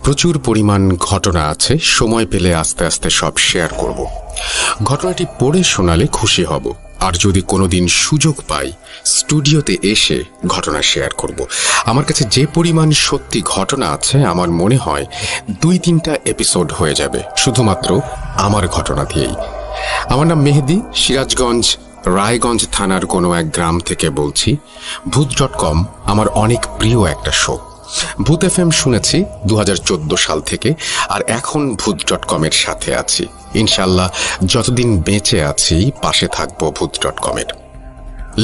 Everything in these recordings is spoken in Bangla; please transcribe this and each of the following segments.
প্রচুর পরিমাণ ঘটনা আছে, সময় পেলে আস্তে আস্তে সব শেয়ার করব। ঘটনাটি পড়ে শোনালে খুশি হব, আর যদি কোনোদিন সুযোগ পাই স্টুডিওতে এসে ঘটনা শেয়ার করব। আমার কাছে যে পরিমাণ সত্যি ঘটনা আছে, আমার মনে হয় 2-3টা এপিসোড হয়ে যাবে শুধুমাত্র আমার ঘটনা দিয়েই। আমার নাম মেহেদি, সিরাজগঞ্জ রায়গঞ্জ থানার কোনো এক গ্রাম থেকে বলছি। ভূত.com আমার অনেক প্রিয় একটা শো। ভূত FM শুনেছি 2014 সাল থেকে, আর এখন ভূত.com এর সাথে আছি। ইনশাল্লাহ যতদিন বেঁচে আছি পাশে থাকবো ভূত.com এর।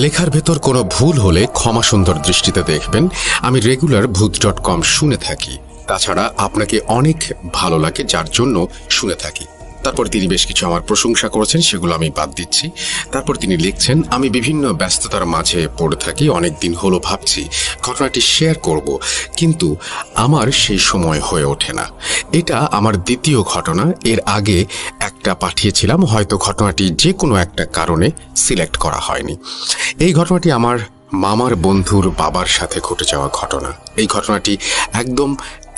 লেখার ভেতর কোনো ভুল হলে ক্ষমা সুন্দর দৃষ্টিতে দেখবেন। আমি রেগুলার ভূত.com শুনে থাকি, তাছাড়া আপনাকে অনেক ভালো লাগে যার জন্য শুনে থাকি। তারপর তিনি বেশ কিছু আমার প্রশংসা করেছেন, সেগুলো আমি বাদ দিচ্ছি। তারপর তিনি লিখছেন, আমি বিভিন্ন ব্যস্ততার মাঝে পড়ে থাকি, অনেক দিন হলো ভাবছি ঘটনাটি শেয়ার করব, কিন্তু আমার সেই সময় হয়ে ওঠে না। এটা আমার দ্বিতীয় ঘটনা। এর আগে একটা পাঠিয়েছিলাম, হয়তো ঘটনাটি যে কোনো একটা কারণে সিলেক্ট করা হয়নি। এই ঘটনাটি আমার মামার বন্ধুর বাবার সাথে ঘটে যাওয়া ঘটনা। এই ঘটনাটি একদম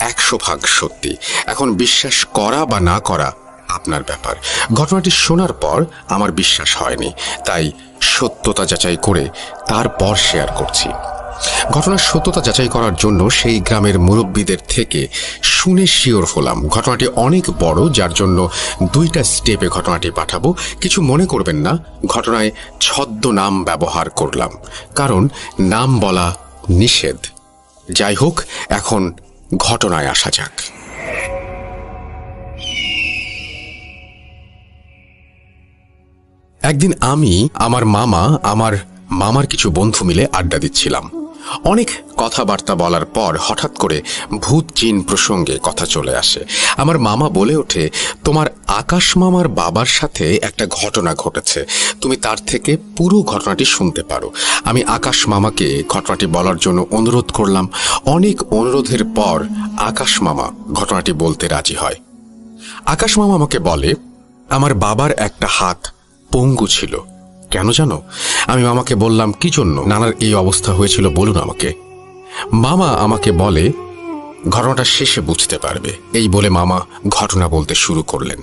100% সত্যি। এখন বিশ্বাস করা বা না করা আপনার ব্যাপার। ঘটনাটি শোনার পর আমার বিশ্বাস হয়নি, তাই সত্যতা যাচাই করে তারপর শেয়ার করছি। ঘটনার সত্যতা যাচাই করার জন্য সেই গ্রামের মুরব্বীদের থেকে শুনে শিওর হলাম। ঘটনাটি অনেক বড়, যার জন্য 2টা স্টেপে ঘটনাটি পাঠাবো। কিছু মনে করবেন না, ঘটনায় ছদ্মনাম ব্যবহার করলাম, কারণ নাম বলা নিষেধ। যাই হোক, এখন ঘটনায় আসা যাক। একদিন আমি, আমার মামার কিছু বন্ধু মিলে আড্ডা দিচ্ছিলাম। অনেক কথাবার্তা বলার পর হঠাৎ করে ভূত জিন প্রসঙ্গে কথা চলে আসে। আমার মামা বলে ওঠে, তোমার আকাশ মামার বাবার সাথে একটা ঘটনা ঘটেছে, তুমি তার থেকে পুরো ঘটনাটি শুনতে পারো। আমি আকাশ মামাকে ঘটনাটি বলার জন্য অনুরোধ করলাম। অনেক অনুরোধের পর আকাশ মামা ঘটনাটি বলতে রাজি হয়। আকাশ মামা আমাকে বলে, আমার বাবার একটা হাত পঙ্গু ছিল। কেন জানো? আমি মামাকে বললাম, কি জন্য নানার এই অবস্থা হয়েছিল বলুন আমাকে। মামা আমাকে বলে, ঘটনাটা শেষে বুঝতে পারবে। এই বলে মামা ঘটনা বলতে শুরু করলেন।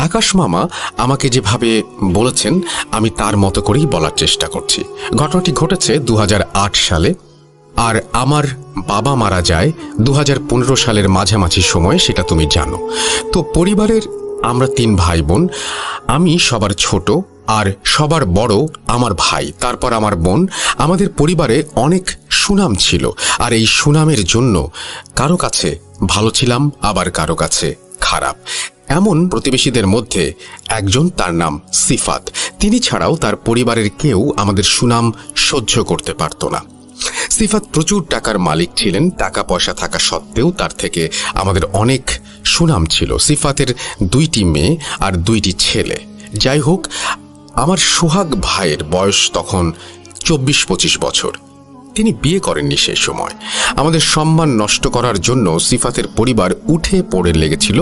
আকাশ মামা আমাকে যেভাবে বলেছেন আমি তার মতো করেই বলার চেষ্টা করছি। ঘটনাটি ঘটেছে 2008 সালে, আর আমার বাবা মারা যায় 2015 সালের মাঝামাঝি সময়, সেটা তুমি জানো। তো পরিবারের আমরা 3 ভাই বোন। আমি সবার ছোট, আর সবার বড় আমার ভাই, তারপর আমার বোন। আমাদের পরিবারে অনেক সুনাম ছিল, আর এই সুনামের জন্য কারো কাছে ভালো ছিলাম, আবার কারো কাছে খারাপ। এমন প্রতিবেশীদের মধ্যে একজন, তার নাম সিফাত। তিনি ছাড়াও তার পরিবারের কেউ আমাদের সুনাম সহ্য করতে পারত না। সিফাত প্রচুর টাকার মালিক ছিলেন। টাকা পয়সা থাকা সত্ত্বেও তার থেকে আমাদের অনেক সুনাম ছিল। সিফাতের 2টি মেয়ে আর 2টি ছেলে। যাই হোক, আমার সোহাগ ভাইয়ের বয়স তখন 24-25 বছর। তিনি বিয়ে করেননি সেই সময়। আমাদের সম্মান নষ্ট করার জন্য সিফাতের পরিবার উঠে পড়ে লেগেছিল।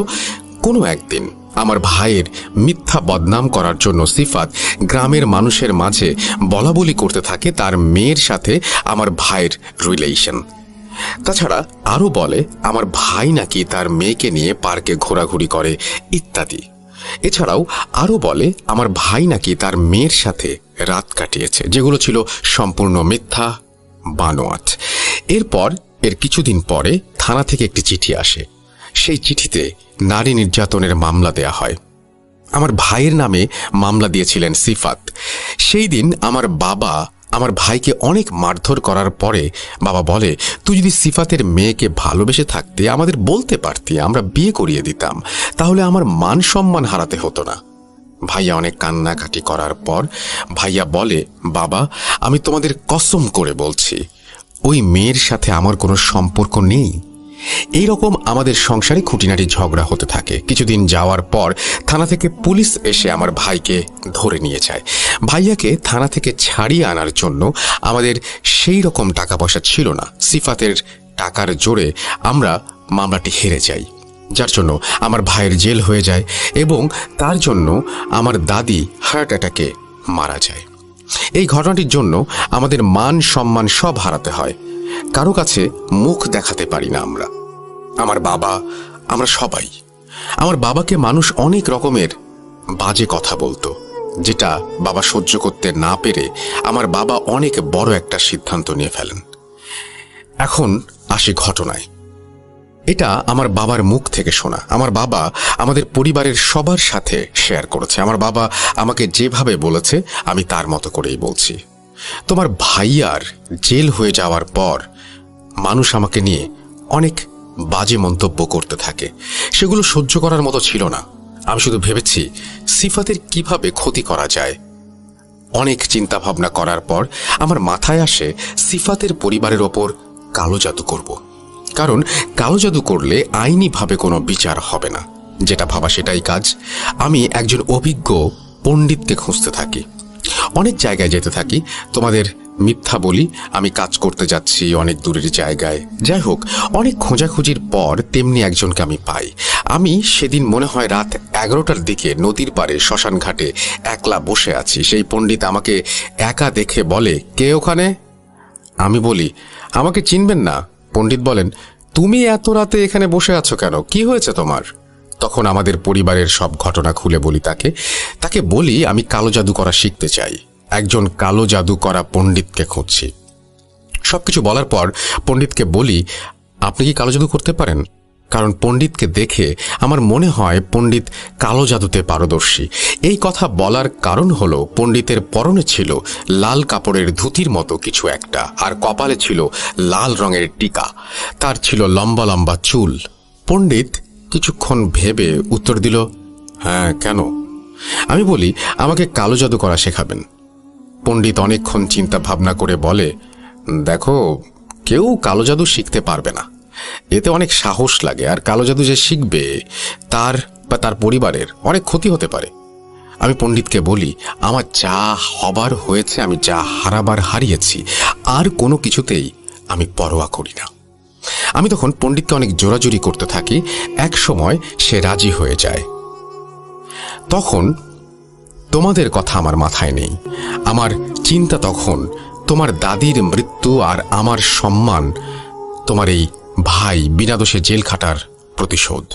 কোনো একদিন আমার ভাইয়ের মিথ্যা বদনাম করার জন্য সিফাত গ্রামের মানুষের মাঝে বলাবলি করতে থাকে তার মেয়ের সাথে আমার ভাইয়ের রিলেশন। তাছাড়া আরও বলে আমার ভাই নাকি তার মেয়েকে নিয়ে পার্কে ঘোরাঘুরি করে ইত্যাদি। এছাড়াও আরও বলে আমার ভাই নাকি তার মেয়ের সাথে রাত কাটিয়েছে, যেগুলো ছিল সম্পূর্ণ মিথ্যা, বানোয়াট। এর কিছুদিন পরে থানা থেকে একটি চিঠি আসে। সেই চিঠিতে নারী নির্যাতনের মামলা দেয়া হয়। আমার ভাইয়ের নামে মামলা দিয়েছিলেন সিফাত। সেই দিন আমার বাবা আমার ভাইকে অনেক মারধর করার পরে বাবা বলে, তুই যদি সিফাতের মেয়েকে ভালোবেসে থাকতে আমাদের বলতে পারতি, আমরা বিয়ে করিয়ে দিতাম, তাহলে আমার মান সম্মান হারাতে হতো না। ভাইয়া অনেক কান্নাকাটি করার পর ভাইয়া বলে, বাবা আমি তোমাদের কসম করে বলছি ওই মেয়ের সাথে আমার কোনো সম্পর্ক নেই। এইরকম আমাদের সংসারে খুঁটিনাটি ঝগড়া হতে থাকে। কিছুদিন যাওয়ার পর থানা থেকে পুলিশ এসে আমার ভাইকে ধরে নিয়ে যায়। ভাইয়াকে থানা থেকে ছাড়িয়ে আনার জন্য আমাদের সেই রকম টাকা পয়সা ছিল না। সিফাতের টাকার জোরে আমরা মামলাটি হেরে যাই, যার জন্য আমার ভাইয়ের জেল হয়ে যায় এবং তার জন্য আমার দাদি হার্ট অ্যাটাকে মারা যায়। এই ঘটনাটির জন্য আমাদের মান সম্মান সব হারাতে হয়। কারো কাছে মুখ দেখাতে পারি না আমরা। আমার বাবা আমরা সবাই। আমার বাবাকে মানুষ অনেক রকমের বাজে কথা বলতো, যেটা বাবা সহ্য করতে না পেরে আমার বাবা অনেক বড় একটা সিদ্ধান্ত নিয়ে ফেলেন। এখন আসি ঘটনায়। এটা আমার বাবার মুখ থেকে শোনা। আমার বাবা আমাদের পরিবারের সবার সাথে শেয়ার করেছে। আমার বাবা আমাকে যেভাবে বলেছে আমি তার মতো করেই বলছি। তোমার ভাইয়ার জেল হয়ে যাওয়ার পর মানুষ আমাকে নিয়ে অনেক বাজে মন্তব্য করতে থাকে। সেগুলো সহ্য করার মতো ছিল না। আমি শুধু ভেবেছি সিফাতের কিভাবে ক্ষতি করা যায়। অনেক চিন্তা ভাবনা করার পর আমার মাথায় আসে সিফাতের পরিবারের ওপর কালো জাদু করব। কারণ কালো জাদু করলে আইনিভাবে কোনো বিচার হবে না। যেটা ভাবা সেটাই কাজ। আমি একজন অভিজ্ঞ পণ্ডিতকে খুঁজতে থাকি, অনেক জায়গায় যেতে থাকি। তোমাদের মিথ্যা বলি, আমি কাজ করতে যাচ্ছি অনেক দূরের জায়গায়। যাই হোক, অনেক খোঁজাখুঁজির পর তেমনি একজনকে আমি পাই। আমি সেদিন মনে হয় রাত 11টার দিকে নদীর পাড়ে শ্মশান ঘাটে একলা বসে আছি। সেই পণ্ডিত আমাকে একা দেখে বলে, কে ওখানে? আমি বলি, আমাকে চিনবেন না। পণ্ডিত বলেন, তুমি এত রাতে এখানে বসে আছো কেন? কি হয়েছে তোমার? তখন আমাদের পরিবারের সব ঘটনা খুলে বলি তাকে বলি আমি কালো জাদু করা শিখতে চাই, একজন কালো জাদু করা পণ্ডিতকে খুঁজছি। সবকিছু বলার পর পণ্ডিতকে বলি, আপনি কি কালো জাদু করতে পারেন? কারণ পণ্ডিতকে দেখে আমার মনে হয় পণ্ডিত কালো জাদুতে পারদর্শী। এই কথা বলার কারণ হলো পণ্ডিতের পরনে ছিল লাল কাপড়ের ধুতির মতো কিছু একটা, আর কপালে ছিল লাল রঙের টিকা। তার ছিল লম্বা লম্বা চুল। পণ্ডিত কিছুক্ষণ ভেবে উত্তর দিল, হ্যাঁ, কেন? আমি বলি, আমাকে কালো জাদু করা শেখাবেন। পণ্ডিত অনেকক্ষণ চিন্তা ভাবনা করে বলে, দেখো, কেউ কালো জাদু শিখতে পারবে না। এতে অনেক সাহস লাগে, আর কালো জাদু যে শিখবে তার বা তার পরিবারের অনেক ক্ষতি হতে পারে। আমি পণ্ডিতকে বলি, আমার যা হবার হয়েছে, আমি যা হারাবার হারিয়েছি, আর কোনো কিছুতেই আমি পরোয়া করি না। আমি তখন পণ্ডিতকে অনেক জোরাজুরি করতে থাকি। এক সময় সে রাজি হয়ে যায়। তখন তোমাদের কথা আমার মাথায় নেই। আমার চিন্তা তখন তোমার দাদির মৃত্যু আর আমার সম্মান, তোমার এই ভাই বিনা দোষে জেল খাটার প্রতিশোধ।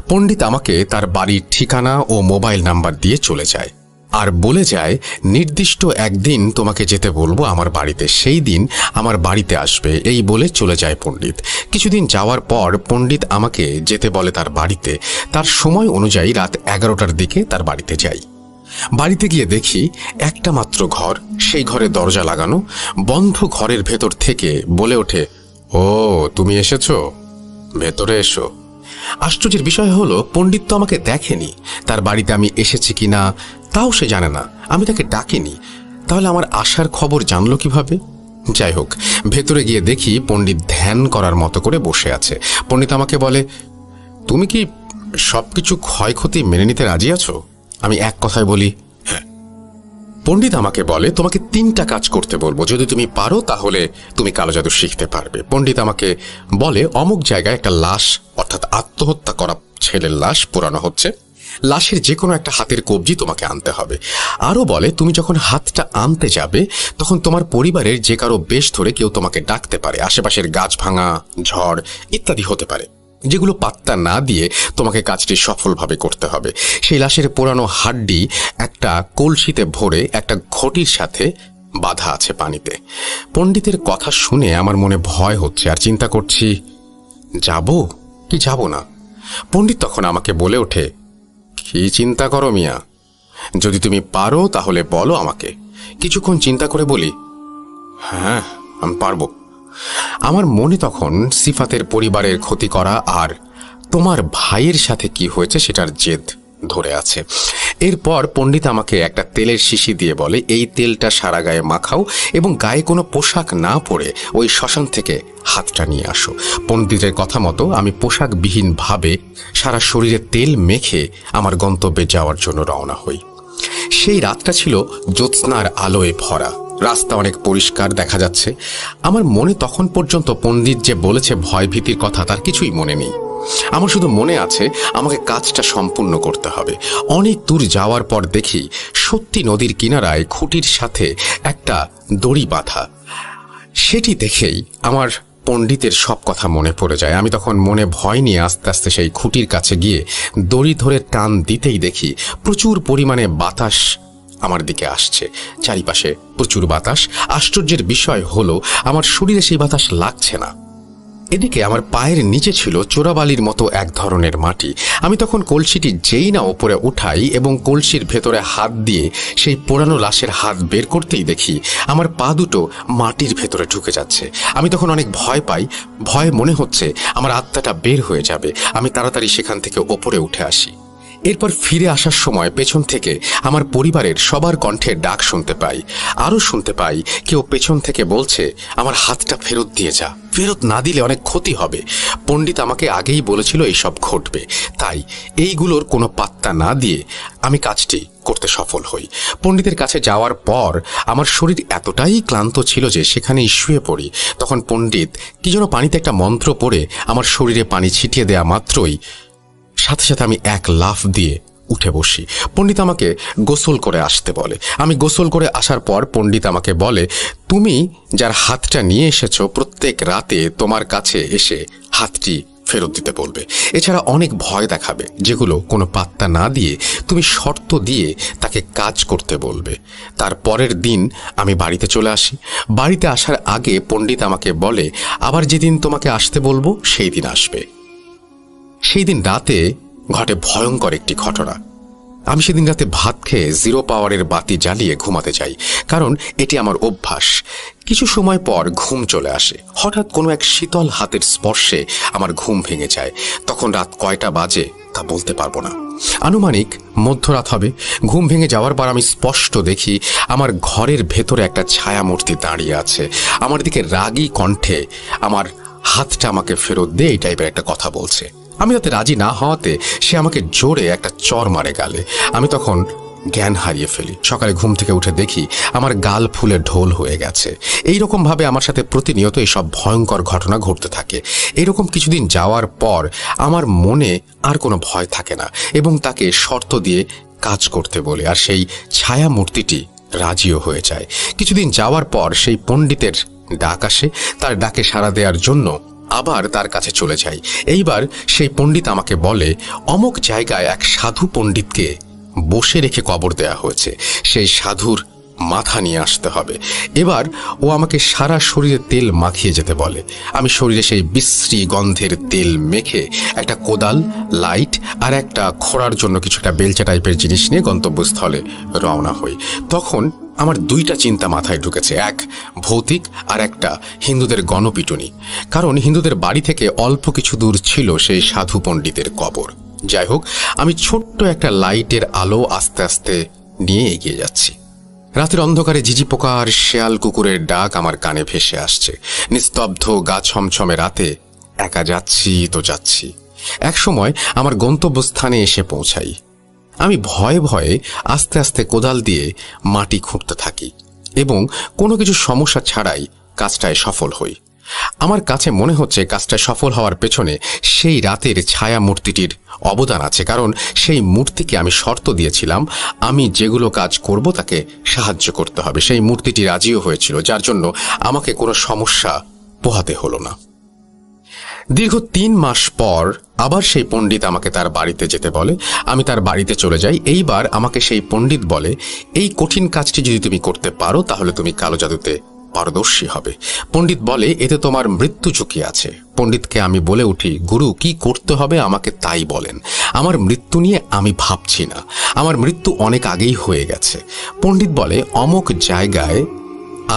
পণ্ডিত আমাকে তার বাড়ির ঠিকানা ও মোবাইল নাম্বার দিয়ে চলে যায়, আর বলে যায় নির্দিষ্ট একদিন তোমাকে যেতে বলবো আমার বাড়িতে, সেই দিন আমার বাড়িতে আসবে। এই বলে চলে যায় পণ্ডিত। কিছুদিন যাওয়ার পর পণ্ডিত আমাকে যেতে বলে তার বাড়িতে। তার সময় অনুযায়ী রাত 11টার দিকে তার বাড়িতে যাই। বাড়িতে গিয়ে দেখি একটা মাত্র ঘর, সেই ঘরে দরজা লাগানো। বন্ধ ঘরের ভেতর থেকে বলে ওঠে, ও তুমি এসেছো, ভেতরে এসো। আশ্চর্যের বিষয় হলো পণ্ডিত তো আমাকে দেখেনি, তার বাড়িতে আমি এসেছি কিনা তাও সে জানে না, আমি তাকে ডাকিনি। তাহলে আমার আসার খবর জানলো কিভাবে? যাই হোক, ভেতরে গিয়ে দেখি পণ্ডিত ধ্যান করার মতো করে বসে আছে। পণ্ডিত আমাকে বলে, তুমি কি সবকিছু ক্ষয়ক্ষতি মেনে নিতে রাজি আছো? আমি এক কথায় বলি, হ্যাঁ। পণ্ডিত আমাকে বলে, তোমাকে 3টা কাজ করতে বলবো, যদি তুমি পারো তাহলে তুমি কালো জাদু শিখতে পারবে। পণ্ডিত আমাকে বলে, অমুক জায়গায় একটা লাশ, অর্থাৎ আত্মহত্যা করা ছেলের লাশ পোড়ানো হচ্ছে। লাশের যে কোনো একটা হাতের কবজি তোমাকে আনতে হবে। আরও বলে, তুমি যখন হাতটা আনতে যাবে তখন তোমার পরিবারের যে কারো বেশ ধরে কেউ তোমাকে ডাকতে পারে। আশেপাশের গাছ ভাঙা, ঝড় ইত্যাদি হতে পারে, যেগুলো পাত্তা না দিয়ে তোমাকে কাজটি সফলভাবে করতে হবে। সেই লাশের পোড়ানো হাড্ডি একটা কলসিতে ভরে একটা ঘটির সাথে বাঁধা আছে পানিতে। পণ্ডিতের কথা শুনে আমার মনে ভয় হচ্ছে, আর চিন্তা করছি যাব কি যাব না। পণ্ডিত তখন আমাকে বলে ওঠে, কি চিন্তা করো মিয়া, যদি তুমি পারো তাহলে বলো আমাকে। কিছুক্ষণ চিন্তা করে বলি, হ্যাঁ, আমি পারবো। আমার মনে তখন সিফাতের পরিবারের ক্ষতি করা আর তোমার ভাইয়ের সাথে কি হয়েছে সেটার জেদ ধরে আছে। এরপর পণ্ডিত আমাকে একটা তেলের শিশি দিয়ে বলে, এই তেলটা সারা গায়ে মাখাও এবং গায়ে কোনো পোশাক না পরে ওই শ্মশান থেকে হাতটা নিয়ে আসো। পণ্ডিতের কথা মতো আমি পোশাকবিহীনভাবে সারা শরীরে তেল মেখে আমার গন্তব্যে যাওয়ার জন্য রওনা হই। সেই রাতটা ছিল জ্যোৎস্নার আলোয় ভরা। রাস্তা অনেক পরিষ্কার দেখা যাচ্ছে। আমার মনে তখন পর্যন্ত পণ্ডিত যে বলেছে ভয় ভীতির কথা তার কিছুই মনে নেই। আমার শুধু মনে আছে আমাকে কাজটা সম্পূর্ণ করতে হবে। অনেক দূর যাওয়ার পর দেখি সত্যি নদীর কিনারায় খুঁটির সাথে একটা দড়ি বাঁধা। সেটি দেখেই আমার পণ্ডিতের সব কথা মনে পড়ে যায়। আমি তখন মনে ভয় নিয়ে আস্তে আস্তে সেই খুঁটির কাছে গিয়ে দড়ি ধরে টান দিতেই দেখি প্রচুর পরিমাণে বাতাস আমার দিকে আসছে। চারিপাশে প্রচুর বাতাস। আশ্চর্যের বিষয় হলো আমার শরীরে সেই বাতাস লাগছে না। এদিকে আমার পায়ের নিচে ছিল চোরাবালির মতো এক ধরনের মাটি। আমি তখন কলসিটি যেই না ওপরে উঠাই এবং কলসির ভেতরে হাত দিয়ে সেই পোড়ানো লাশের হাত বের করতেই দেখি আমার পা দুটো মাটির ভেতরে ঢুকে যাচ্ছে। আমি তখন অনেক ভয় পাই। ভয় মনে হচ্ছে আমার আত্মাটা বের হয়ে যাবে। আমি তাড়াতাড়ি সেখান থেকে ওপরে উঠে আসি। এরপর ফিরে আসার সময় পেছন থেকে আমার পরিবারের সবার কণ্ঠে ডাক শুনতে পাই। আরও শুনতে পাই কেউ পেছন থেকে বলছে, আমার হাতটা ফেরত দিয়ে যা, ফেরত না দিলে অনেক ক্ষতি হবে। পণ্ডিত আমাকে আগেই বলেছিল এইসব ঘটবে, তাই এইগুলোর কোনো পাত্তা না দিয়ে আমি কাজটি করতে সফল হই। পণ্ডিতের কাছে যাওয়ার পর আমার শরীর এতটাই ক্লান্ত ছিল যে সেখানেই শুয়ে পড়ি। তখন পণ্ডিত কি যেন পানিতে একটা মন্ত্র পড়ে আমার শরীরে পানি ছিটিয়ে দেয়া মাত্রই সাথে সাথে আমি এক লাফ দিয়ে উঠে বসি। পণ্ডিত আমাকে গোসল করে আসতে বলে। আমি গোসল করে আসার পর পণ্ডিত আমাকে বলে, তুমি যার হাতটা নিয়ে এসেছো প্রত্যেক রাতে তোমার কাছে এসে হাতটি ফেরত দিতে বলবে। এছাড়া অনেক ভয় দেখাবে যেগুলো কোনো পাত্তা না দিয়ে তুমি শর্ত দিয়ে তাকে কাজ করতে বলবে। তার পরের দিন আমি বাড়িতে চলে আসি। বাড়িতে আসার আগে পণ্ডিত আমাকে বলে, আবার যেদিন তোমাকে আসতে বলবো সেই দিন আসবে। সেই দিন রাতে ঘটে ভয়ঙ্কর একটি ঘটনা। আমি সেদিন রাতে ভাত খেয়ে 0 পাওয়ারের বাতি জ্বালিয়ে ঘুমাতে যাই, কারণ এটি আমার অভ্যাস। কিছু সময় পর ঘুম চলে আসে। হঠাৎ কোনো এক শীতল হাতের স্পর্শে আমার ঘুম ভেঙে যায়। তখন রাত কয়টা বাজে তা বলতে পারবো না, আনুমানিক মধ্যরাত হবে। ঘুম ভেঙে যাওয়ার পর আমি স্পষ্ট দেখি আমার ঘরের ভেতরে একটা ছায়া মূর্তি দাঁড়িয়ে আছে। আমার দিকে রাগী কণ্ঠে আমার হাতটা আমাকে ফেরত দে এই টাইপের একটা কথা বলছে। আমি তাতে রাজি না হওয়াতে সে আমাকে জোরে একটা চর মারে গালে। আমি তখন জ্ঞান হারিয়ে ফেলি। সকালে ঘুম থেকে উঠে দেখি আমার গাল ফুলে ঢোল হয়ে গেছে। এইরকম ভাবে আমার সাথে প্রতিনিয়ত এইসব ভয়ঙ্কর ঘটনা ঘটতে থাকে। এইরকম কিছুদিন যাওয়ার পর আমার মনে আর কোনো ভয় থাকে না এবং তাকে শর্ত দিয়ে কাজ করতে বলে, আর সেই ছায়া মূর্তিটি রাজিও হয়ে যায়। কিছুদিন যাওয়ার পর সেই পণ্ডিতের ডাক আসে। তার ডাকে সাড়া দেওয়ার জন্য আবার তার কাছে চলে যাই। এইবার সেই পণ্ডিত আমাকে বলে, অমুক জায়গায় এক সাধু পণ্ডিতকে বসে রেখে কবর দেয়া হয়েছে, সেই সাধুর মাথা নিয়ে আসতে হবে। এবার ও আমাকে সারা শরীরে তেল মাখিয়ে যেতে বলে। আমি শরীরে সেই বিশ্রী গন্ধের তেল মেখে একটা কোদাল, লাইট আর একটা খোঁড়ার জন্য কিছুটা বেলচা টাইপের জিনিস নিয়ে গন্তব্যস্থলে রওনা হই। তখন আমার দুইটা চিন্তা মাথায় ঢুকেছে, এক ভৌতিক আর একটা হিন্দুদের গণপিটুনি। কারণ হিন্দুদের বাড়ি থেকে অল্প কিছু দূর ছিল সেই সাধু পণ্ডিতের কবর। যাই হোক, আমি ছোট্ট একটা লাইটের আলো আস্তে আস্তে নিয়ে এগিয়ে যাচ্ছি। রাতের অন্ধকারে ঝিঝি পোকা আর শেয়াল কুকুরের ডাক আমার কানে ভেসে আসছে। নিস্তব্ধ গা ছমছমে রাতে একা যাচ্ছি তো যাচ্ছি। এক সময় আমার গন্তব্যস্থানে এসে পৌঁছাই। আমি ভয়ে ভয়ে আস্তে আস্তে কোদাল দিয়ে মাটি খুঁড়তে থাকি এবং কোনো কিছু সমস্যা ছাড়াই কাজটায় সফল হই। আমার কাছে মনে হচ্ছে কাজটায় সফল হওয়ার পেছনে সেই রাতের ছায়া মূর্তিটির অবদান আছে, কারণ সেই মূর্তিকে আমি শর্ত দিয়েছিলাম আমি যেগুলো কাজ করব তাকে সাহায্য করতে হবে। সেই মূর্তিটি রাজিও হয়েছিল, যার জন্য আমাকে কোনো সমস্যা পোহাতে হলো না। দীর্ঘ 3 মাস পর আবার সেই পণ্ডিত আমাকে তার বাড়িতে যেতে বলে। আমি তার বাড়িতে চলে যাই। এইবার আমাকে সেই পণ্ডিত বলে, এই কঠিন কাজটি যদি তুমি করতে পারো তাহলে তুমি কালো জাদুতে পারদর্শী হবে। পণ্ডিত বলে, এতে তোমার মৃত্যু ঝুঁকি আছে। পণ্ডিতকে আমি বলে উঠি, গুরু কি করতে হবে আমাকে তাই বলেন। আমার মৃত্যু নিয়ে আমি ভাবছি না, আমার মৃত্যু অনেক আগেই হয়ে গেছে। পণ্ডিত বলে, অমুক জায়গায়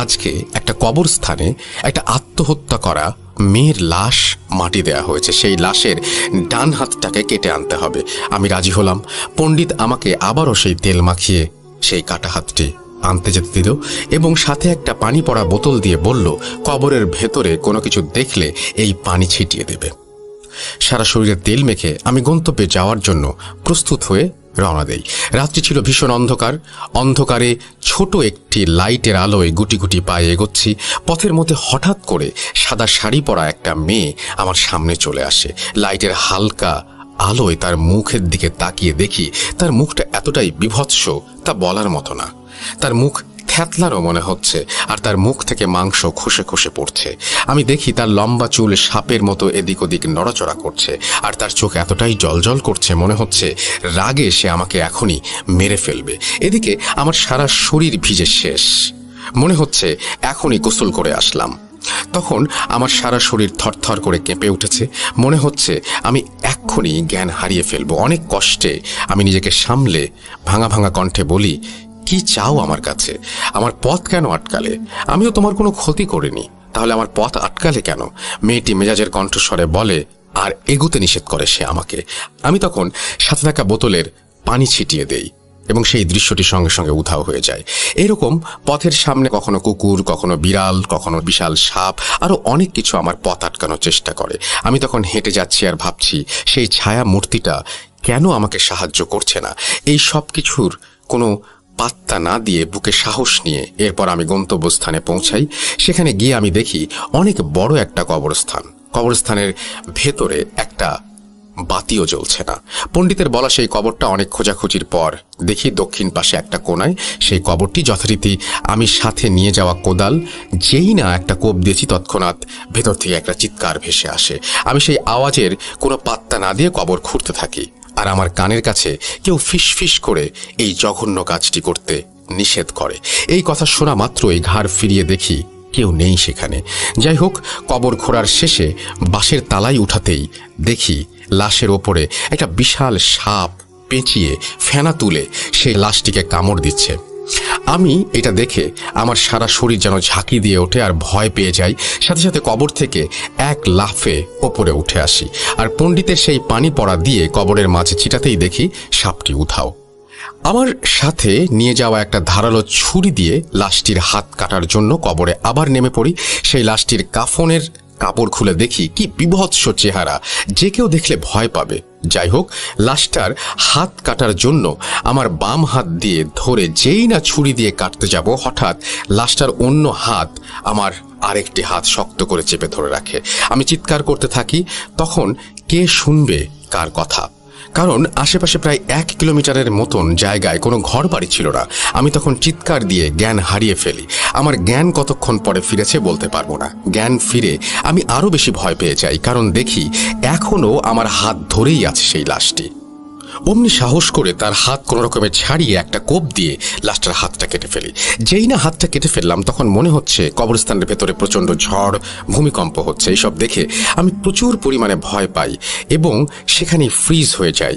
আজকে একটা কবরস্থানে একটা আত্মহত্যা করা মেয়ের লাশ মাটি দেয়া হয়েছে, সেই লাশের ডান হাতটাকে কেটে আনতে হবে। আমি রাজি হলাম। পণ্ডিত আমাকে আবারও সেই তেল মাখিয়ে সেই কাটা হাতটি আনতে যেতে দিল এবং সাথে একটা পানি পড়া বোতল দিয়ে বলল, কবরের ভেতরে কোনো কিছু দেখলে এই পানি ছিটিয়ে দেবে। সারা শরীরে তেল মেখে আমি গন্তব্যে যাওয়ার জন্য প্রস্তুত হয়ে রওনা দেই। রাত্রি ছিল ভীষণ অন্ধকার। অন্ধকারে ছোট একটি লাইটের আলোয় গুটি গুটি পায়ে এগোচ্ছি। পথের মধ্যে হঠাৎ করে সাদা শাড়ি পরা একটা মেয়ে আমার সামনে চলে আসে। লাইটের হালকা আলোয় তার মুখের দিকে তাকিয়ে দেখি তার মুখটা এতটাই বিভৎস তা বলার মতো না। তার মুখ থ্যাতলানো মনে হচ্ছে, আর তার মুখ থেকে মাংস খসে খসে পড়ছে। আমি দেখি তার লম্বা চুল সাপের মতো এদিক ওদিক নড়াচড়া করছে, আর তার চোখ এতটাই জ্বলজ্বল করছে মনে হচ্ছে রাগে সে আমাকে এখনই মেরে ফেলবে। এদিকে আমার সারা শরীর ভিজে শেষ, মনে হচ্ছে এখনই গোসল করে আসলাম। তখন আমার সারা শরীর থরথর করে কেঁপে উঠেছে, মনে হচ্ছে আমি এক্ষুনি জ্ঞান হারিয়ে ফেলবো। অনেক কষ্টে আমি নিজেকে সামলে ভাঙা ভাঙা কণ্ঠে বলি, কি চাও আমার কাছে? আমার পথ কেন আটকালে? আমিও তোমার কোনো ক্ষতি করিনি, তাহলে আমার পথ আটকালে কেন? মেয়েটি মেজাজের কণ্ঠস্বরে বলে, আর এগুতে নিষেধ করে সে আমাকে। আমি তখন সাথে থাকা বোতলের পানি ছিটিয়ে দেই এবং সেই দৃশ্যটি সঙ্গে সঙ্গে উধাও হয়ে যায়। এরকম পথের সামনে কখনো কুকুর, কখনো বিড়াল, কখনো বিশাল সাপ, আরো অনেক কিছু আমার পথ আটকানোর চেষ্টা করে। আমি তখন হেঁটে যাচ্ছি আর ভাবছি সেই ছায়া মূর্তিটা কেন আমাকে সাহায্য করছে না। এই সব কিছুর কোনো পাত্তা না দিয়ে বুকে সাহস নিয়ে এরপর আমি গন্তব্যস্থানে পৌঁছাই। সেখানে গিয়ে আমি দেখি অনেক বড় একটা কবরস্থান। কবরস্থানের ভেতরে একটা বাতিও জ্বলছে না। পণ্ডিতের বলা সেই কবরটা অনেক খোঁজাখুঁজির পর দেখি দক্ষিণ পাশে একটা কোনায় সেই কবরটি। যথারীতি আমি সাথে নিয়ে যাওয়া কোদাল যেই না একটা কোপ দিয়েছি, তৎক্ষণাৎ ভেতর থেকে একটা চিৎকার ভেসে আসে। আমি সেই আওয়াজের কোনো পাত্তা না দিয়ে কবর খুঁড়তে থাকি, আর আমার কানের কাছে কেউ ফিস ফিস করে এই জঘন্য কাজটি করতে নিষেধ করে। এই কথা শোনা মাত্রই ঘাড় ফিরিয়ে দেখি কেউ নেই সেখানে। যাই হোক, কবর খোঁড়ার শেষে বাঁশের তালাই উঠাতেই দেখি লাশের ওপরে একটা বিশাল সাপ পেঁচিয়ে ফেনা তুলে সেই লাশটিকে কামড় দিচ্ছে। আমি এটা দেখে আমার সারা শরীর যেন ঝাঁকি দিয়ে ওঠে আর ভয় পেয়ে যাই। সাথে সাথে কবর থেকে এক লাফে ওপরে উঠে আসি, আর পণ্ডিতের সেই পানি পড়া দিয়ে কবরের মাঝে ছিটাতেই দেখি সাপটি উধাও। আমার সাথে নিয়ে যাওয়া একটা ধারালো ছুরি দিয়ে লাশটির হাত কাটার জন্য কবরে আবার নেমে পড়ি। সেই লাশটির কাফনের কাপড় খুলে দেখি কি বিভৎস চেহারা, যে কেউ দেখলে ভয় পাবে। যাই হোক, লাশটার হাত কাটার জন্য আমার বাম হাত দিয়ে ধরে যেই না ছুরি দিয়ে কাটতে যাব, হঠাৎ লাশটার অন্য হাত আমার আরেকটি হাত শক্ত করে চেপে ধরে রাখে। আমি চিৎকার করতে থাকি। তখন কে শুনবে কার কথা? কারণ আশেপাশে প্রায় 1 কিলোমিটারের মতন জায়গায় কোনো ঘর বাড়ি ছিল না। আমি তখন চিৎকার দিয়ে জ্ঞান হারিয়ে ফেলি। আমার জ্ঞান কতক্ষণ পরে ফিরেছে বলতে পারবো না। জ্ঞান ফিরে আমি আরো বেশি ভয় পেয়ে যাই, কারণ দেখি এখনো আমার হাত ধরেই আছে সেই লাশটি। অমনি সাহস করে তার হাত কোনো রকমের ছাড়িয়ে একটা কোপ দিয়ে লাশটার হাতটা কেটে ফেলি। যেই না হাতটা কেটে ফেললাম, তখন মনে হচ্ছে কবরস্থানের ভেতরে প্রচণ্ড ঝড়, ভূমিকম্প হচ্ছে। এইসব দেখে আমি প্রচুর পরিমাণে ভয় পাই এবং সেখানেই ফ্রিজ হয়ে যাই।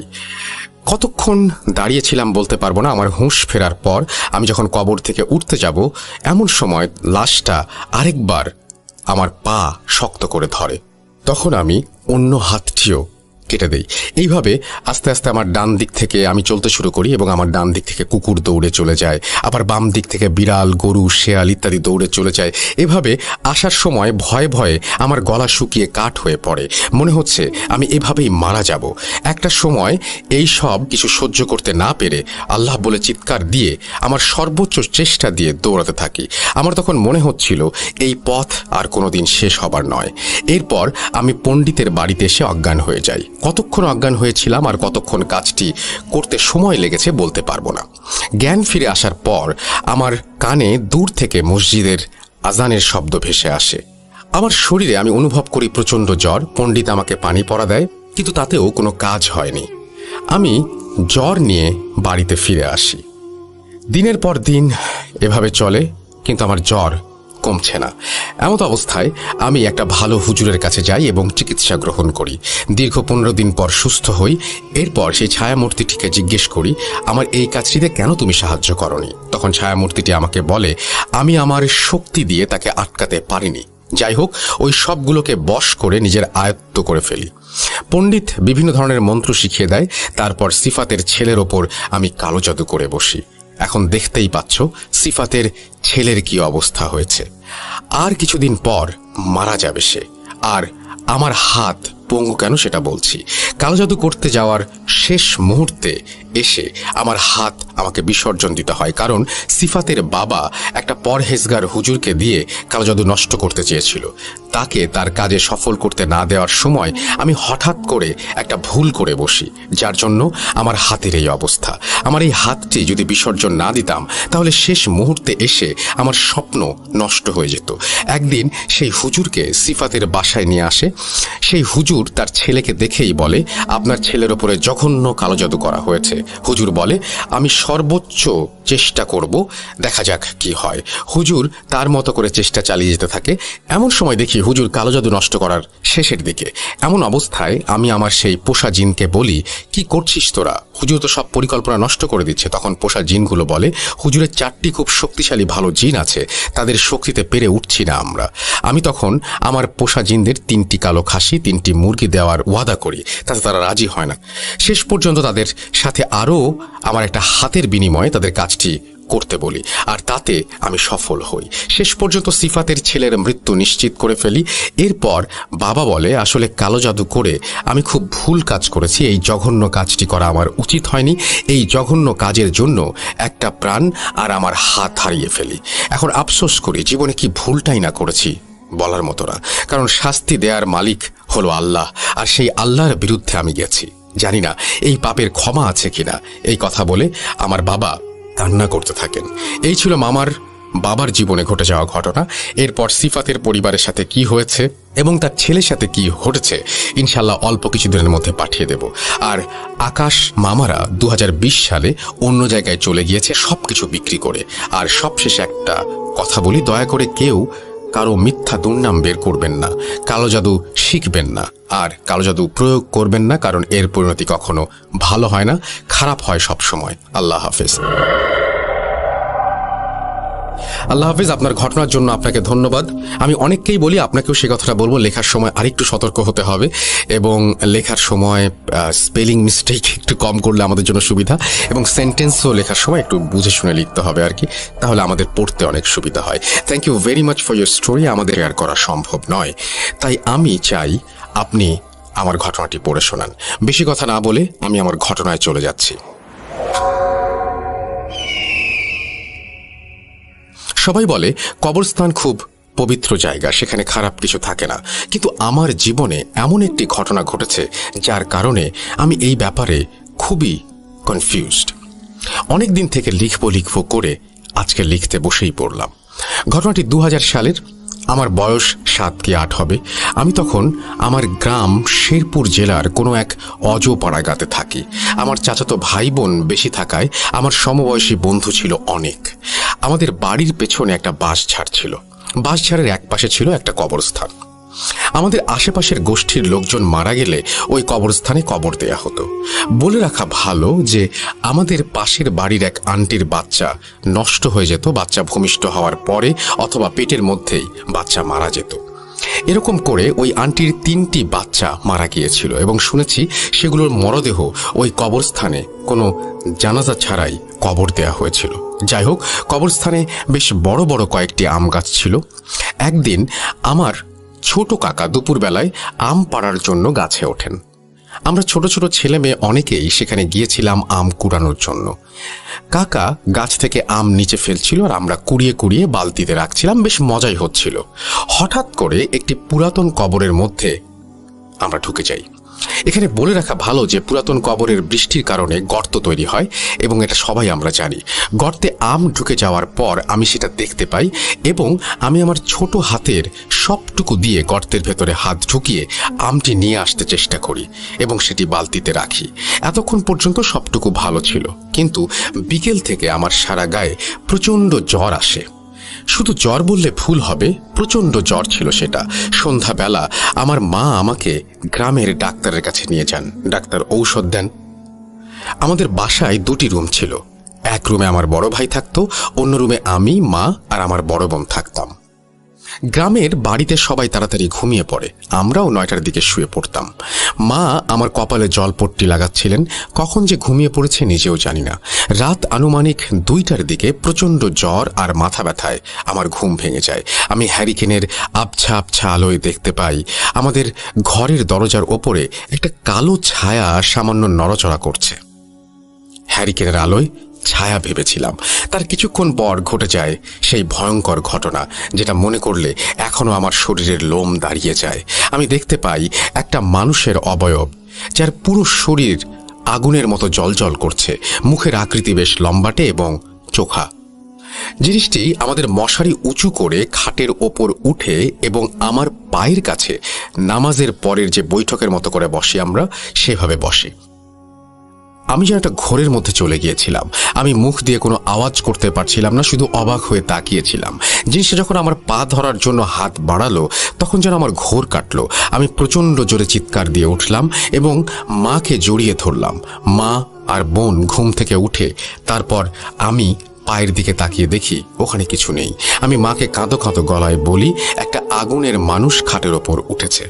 কতক্ষণ দাঁড়িয়েছিলাম বলতে পারবো না। আমার হুঁশ ফেরার পর আমি যখন কবর থেকে উঠতে যাব, এমন সময় লাশটা আরেকবার আমার পা শক্ত করে ধরে। তখন আমি অন্য হাতটিও কেটে দেই। এইভাবে আস্তে আস্তে আমার ডান দিক থেকে আমি চলতে শুরু করি এবং আমার ডান দিক থেকে কুকুর দৌড়ে চলে যায়, আবার বাম দিক থেকে বিড়াল, গরু, শেয়াল ইত্যাদি দৌড়ে চলে যায়। এভাবে আসার সময় ভয়ে ভয়ে আমার গলা শুকিয়ে কাঠ হয়ে পড়ে। মনে হচ্ছে আমি এভাবেই মারা যাব। একটা সময় এই সব কিছু সহ্য করতে না পেরে আল্লাহ বলে চিৎকার দিয়ে আমার সর্বোচ্চ চেষ্টা দিয়ে দৌড়াতে থাকি। আমার তখন মনে হচ্ছিল এই পথ আর কোনোদিন শেষ হবার নয়। এরপর আমি পণ্ডিতের বাড়িতে এসে অজ্ঞান হয়ে যাই। কতক্ষণ অজ্ঞান হয়েছিলাম আর কতক্ষণ কাজটি করতে সময় লেগেছে বলতে পারবো না। জ্ঞান ফিরে আসার পর আমার কানে দূর থেকে মসজিদের আজানের শব্দ ভেসে আসে। আমার শরীরে আমি অনুভব করি প্রচণ্ড জ্বর। পণ্ডিত আমাকে পানি পড়া দেয়, কিন্তু তাতেও কোনো কাজ হয়নি। আমি জ্বর নিয়ে বাড়িতে ফিরে আসি। দিনের পর দিন এভাবে চলে, কিন্তু আমার জ্বর কমছে না। এমত অবস্থায় আমি একটা ভালো হুজুরের কাছে যাই এবং চিকিৎসা গ্রহণ করি। দীর্ঘ 15 দিন পর সুস্থ হই। এরপর সেই ছায়ামূর্তিটিকে জিজ্ঞেস করি, আমার এই কাজটিতে কেন তুমি সাহায্য করনি? তখন ছায়ামূর্তিটি আমাকে বলে, আমি আমার শক্তি দিয়ে তাকে আটকাতে পারিনি। যাই হোক, ওই সবগুলোকে বশ করে নিজের আয়ত্ত করে ফেলি। পণ্ডিত বিভিন্ন ধরনের মন্ত্র শিখিয়ে দেয়। তারপর সিফাতের ছেলের ওপর আমি কালো জাদু করে বসি। এখন দেখতেই পাচ্ছ সিফাতের ছেলের কি অবস্থা হয়েছে। আর কিছুদিন পর মারা যাবে সে, আর আমার হাত পঙ্গু কেন সেটা বলছি। কালো জাদু করতে যাওয়ার শেষ মুহূর্তে এসে আমার হাত আমাকে বিসর্জন দিতে হয়, কারণ সিফাতের বাবা একটা পরহেজগার হুজুরকে দিয়ে কালো জাদু নষ্ট করতে চেয়েছিল। তাকে তার কাজে সফল করতে না দেওয়ার সময় আমি হঠাৎ করে একটা ভুল করে বসি, যার জন্য আমার হাতের এই অবস্থা। আমার এই হাতটি যদি বিসর্জন না দিতাম তাহলে শেষ মুহূর্তে এসে আমার স্বপ্ন নষ্ট হয়ে যেত। একদিন সেই হুজুরকে সিফাতের বাসায় নিয়ে আসে। সেই হুজুর তার ছেলেকে দেখেই বলে, আপনার ছেলের ওপরে জঘন্য কালো জাদু করা হয়েছে। হুজুর বলে, আমি সর্বোচ্চ চেষ্টা করব, দেখা যাক কি হয়। হুজুর তার মতো করে চেষ্টা চালিয়ে যেতে থাকে। এমন সময় দেখি হুজুর কালো জাদু নষ্ট করার শেষের দিকে। এমন অবস্থায় আমি আমার সেই পোষা জিনকে বলি, কি করছিস তোরা? হুজুর তো সব পরিকল্পনা নষ্ট করে দিচ্ছে। তখন পোষা জিনগুলো বলে, হুজুরের 4টি খুব শক্তিশালী ভালো জিন আছে, তাদের শক্তিতে পেরে উঠছি না আমরা। আমি তখন আমার পোষা জিনদের 3টি কালো খাসি 3টি মুরগি দেওয়ার ওয়াদা করি, তাতে তারা রাজি হয় না। শেষ পর্যন্ত তাদের সাথে আরও আমার একটা হাতের বিনিময়ে তাদের কাজটি করতে বলি, আর তাতে আমি সফল হই। শেষ পর্যন্ত সিফাতের ছেলের মৃত্যু নিশ্চিত করে ফেলি। এরপর বাবা বলে, আসলে কালো জাদু করে আমি খুব ভুল কাজ করেছি, এই জঘন্য কাজটি করা আমার উচিত হয়নি। এই জঘন্য কাজের জন্য একটা প্রাণ আর আমার হাত হারিয়ে ফেলি। এখন আফসোস করি জীবনে কি ভুলটাই না করেছি বলার মতো না, কারণ শাস্তি দেওয়ার মালিক হলো আল্লাহ, আর সেই আল্লাহর বিরুদ্ধে আমি গেছি। জানি না এই পাপের ক্ষমা আছে কিনা। এই কথা বলে আমার বাবা কান্না করতে থাকেন। এই ছিল মামার বাবার জীবনে ঘটে যাওয়া ঘটনা। এরপর সিফাতের পরিবারের সাথে কি হয়েছে এবং তার ছেলের সাথে কি ঘটেছে ইনশাল্লাহ অল্প কিছুদিনের মধ্যে পাঠিয়ে দেব। আর আকাশ মামারা 2020 সালে অন্য জায়গায় চলে গিয়েছে সবকিছু বিক্রি করে। আর সবশেষে একটা কথা বলি, দয়া করে কেউ কারো মিথ্যা দুর্নাম বের করবেন না, কালো জাদু শিখবেন না, আর কালো জাদু প্রয়োগ করবেন না, কারণ এর পরিণতি কখনো ভালো হয় না, খারাপ হয় সব সময়। আল্লাহ হাফেজ। আল্লাহ হাফেজ। আপনার ঘটনার জন্য আপনাকে ধন্যবাদ। আমি অনেককেই বলি, আপনাকেও সে কথাটা বলবো, লেখার সময় আরেকটু সতর্ক হতে হবে এবং লেখার সময় স্পেলিং মিস্টেক একটু কম করলে আমাদের জন্য সুবিধা, এবং সেন্টেন্সও লেখার সময় একটু বুঝে শুনে লিখতে হবে আর কি, তাহলে আমাদের পড়তে অনেক সুবিধা হয়। Thank you very much for your story. আমাদের শেয়ার করা সম্ভব নয়, তাই আমি চাই আপনি আমার ঘটনাটি পড়ে শোনান। বেশি কথা না বলে আমি আমার ঘটনায় চলে যাচ্ছি। সবাই বলে কবরস্থান খুব পবিত্র জায়গা, সেখানে খারাপ কিছু থাকে না, কিন্তু আমার জীবনে এমন একটি ঘটনা ঘটেছে যার কারণে আমি এই ব্যাপারে খুবই কনফিউজড। অনেক দিন থেকে লিখব করে আজকে লিখতে বসেই পড়লাম। ঘটনাটি 2000 সালের। আমার বয়স 7 কি 8 হবে। আমি তখন আমার গ্রাম শেরপুর জেলার কোনো এক অজপাড়াগাতে থাকি। আমার চাচাতো ভাই বোন বেশি থাকায় আমার সমবয়সী বন্ধু ছিল অনেক। আমাদের বাড়ির পেছনে একটা বাঁশঝাড় ছিল। বাঁশঝাড়ের এক পাশে ছিল একটা কবরস্থান। আমাদের আশেপাশের গোষ্ঠীর লোকজন মারা গেলে ওই কবরস্থানে কবর দেয়া হতো। বলে রাখা ভালো যে আমাদের পাশের বাড়ির এক আন্টির বাচ্চা নষ্ট হয়ে যেত বাচ্চা ভূমিষ্ঠ হওয়ার পরে, অথবা পেটের মধ্যেই বাচ্চা মারা যেত। এরকম করে ওই আন্টির 3টি বাচ্চা মারা গিয়েছিল এবং শুনেছি সেগুলোর মরদেহ ওই কবরস্থানে কোনো জানাজা ছাড়াই কবর দেয়া হয়েছিল। যাই হোক, কবরস্থানে বেশ বড় বড় কয়েকটি আম গাছ ছিল। একদিন আমার ছোট কাকা দুপুরবেলায় আম পাড়ার জন্য গাছে ওঠেন। আমরা ছোট ছোট ছেলে মেয়ে অনেকেই সেখানে গিয়েছিলাম আম কুড়ানোর জন্য। কাকা গাছ থেকে আম নিচে ফেলছিল আর আমরা কুড়িয়ে কুড়িয়ে বালতিতে রাখছিলাম, বেশ মজাই হচ্ছিল। হঠাৎ করে একটি পুরাতন কবরের মধ্যে আমরা ঢুকে যাই। এখানে বলে রাখা ভালো যে পুরাতন কবরের বৃষ্টির কারণে গর্ত তৈরি হয় এবং এটা সবাই আমরা জানি। গর্তে আম ঢুকে যাওয়ার পর আমি সেটা দেখতে পাই এবং আমি আমার ছোট হাতের সবটুকু দিয়ে গর্তের ভেতরে হাত ঢুকিয়ে আমটি নিয়ে আসতে চেষ্টা করি এবং সেটি বালতিতে রাখি। এতক্ষণ পর্যন্ত সবটুকু ভালো ছিল, কিন্তু বিকেল থেকে আমার সারা গায়ে প্রচণ্ড জ্বর আসে। শুধু জ্বর বললে ভুল হবে, প্রচণ্ড জ্বর ছিল সেটা। সন্ধ্যাবেলা আমার মা আমাকে গ্রামের ডাক্তারের কাছে নিয়ে যান। ডাক্তার ঔষধ দেন। আমাদের বাসায় 2টি রুম ছিল। এক রুমে আমার বড় ভাই থাকতো, অন্য রুমে আমি, মা আর আমার বড় বোন থাকতাম। গ্রামের বাড়িতে সবাই তাড়াতাড়ি ঘুমিয়ে পড়ে, আমরাও 9টার দিকে শুয়ে পড়তাম। মা আমার কপালে জলপট্টি লাগাচ্ছিলেন, কখন যে ঘুমিয়ে পড়েছে নিজেও জানি না। রাত আনুমানিক 2টার দিকে প্রচণ্ড জ্বর আর মাথা ব্যথায় আমার ঘুম ভেঙে যায়। আমি হ্যারিকেনের আবছা আবছা আলোয় দেখতে পাই আমাদের ঘরের দরজার ওপরে একটা কালো ছায়া সামান্য নড়াচড়া করছে। হ্যারিকেনের আলোয় ছায়া ভেবেছিলাম, তার কিছুক্ষণ পর ঘটে যায় সেই ভয়ঙ্কর ঘটনা, যেটা মনে করলে এখনো আমার শরীরের লোম দাঁড়িয়ে যায়। আমি দেখতে পাই একটা মানুষের অবয়ব, যার পুরো শরীর আগুনের মতো জ্বলজ্বল করছে, মুখের আকৃতি বেশ লম্বাটে এবং চোখা। জিনিসটি আমাদের মশারি উঁচু করে খাটের ওপর উঠে এবং আমার পায়ের কাছে নামাজের পরের যে বৈঠকের মতো করে বসি আমরা, সেভাবে বসে। আমি যেন একটা ঘোরের মধ্যে চলে গিয়েছিলাম। আমি মুখ দিয়ে কোনো আওয়াজ করতে পারছিলাম না, শুধু অবাক হয়ে তাকিয়েছিলাম। জিনিসটা যখন আমার পা ধরার জন্য হাত বাড়ালো, তখন যেন আমার ঘোর কাটলো। আমি প্রচণ্ড জোরে চিৎকার দিয়ে উঠলাম এবং মাকে জড়িয়ে ধরলাম। মা আর বোন ঘুম থেকে উঠে তারপর আমি পায়ের দিকে তাকিয়ে দেখি ওখানে কিছু নেই। আমি মাকে কাঁদো কাঁদো গলায় বলি, একটা আগুনের মানুষ খাটের ওপর উঠেছে।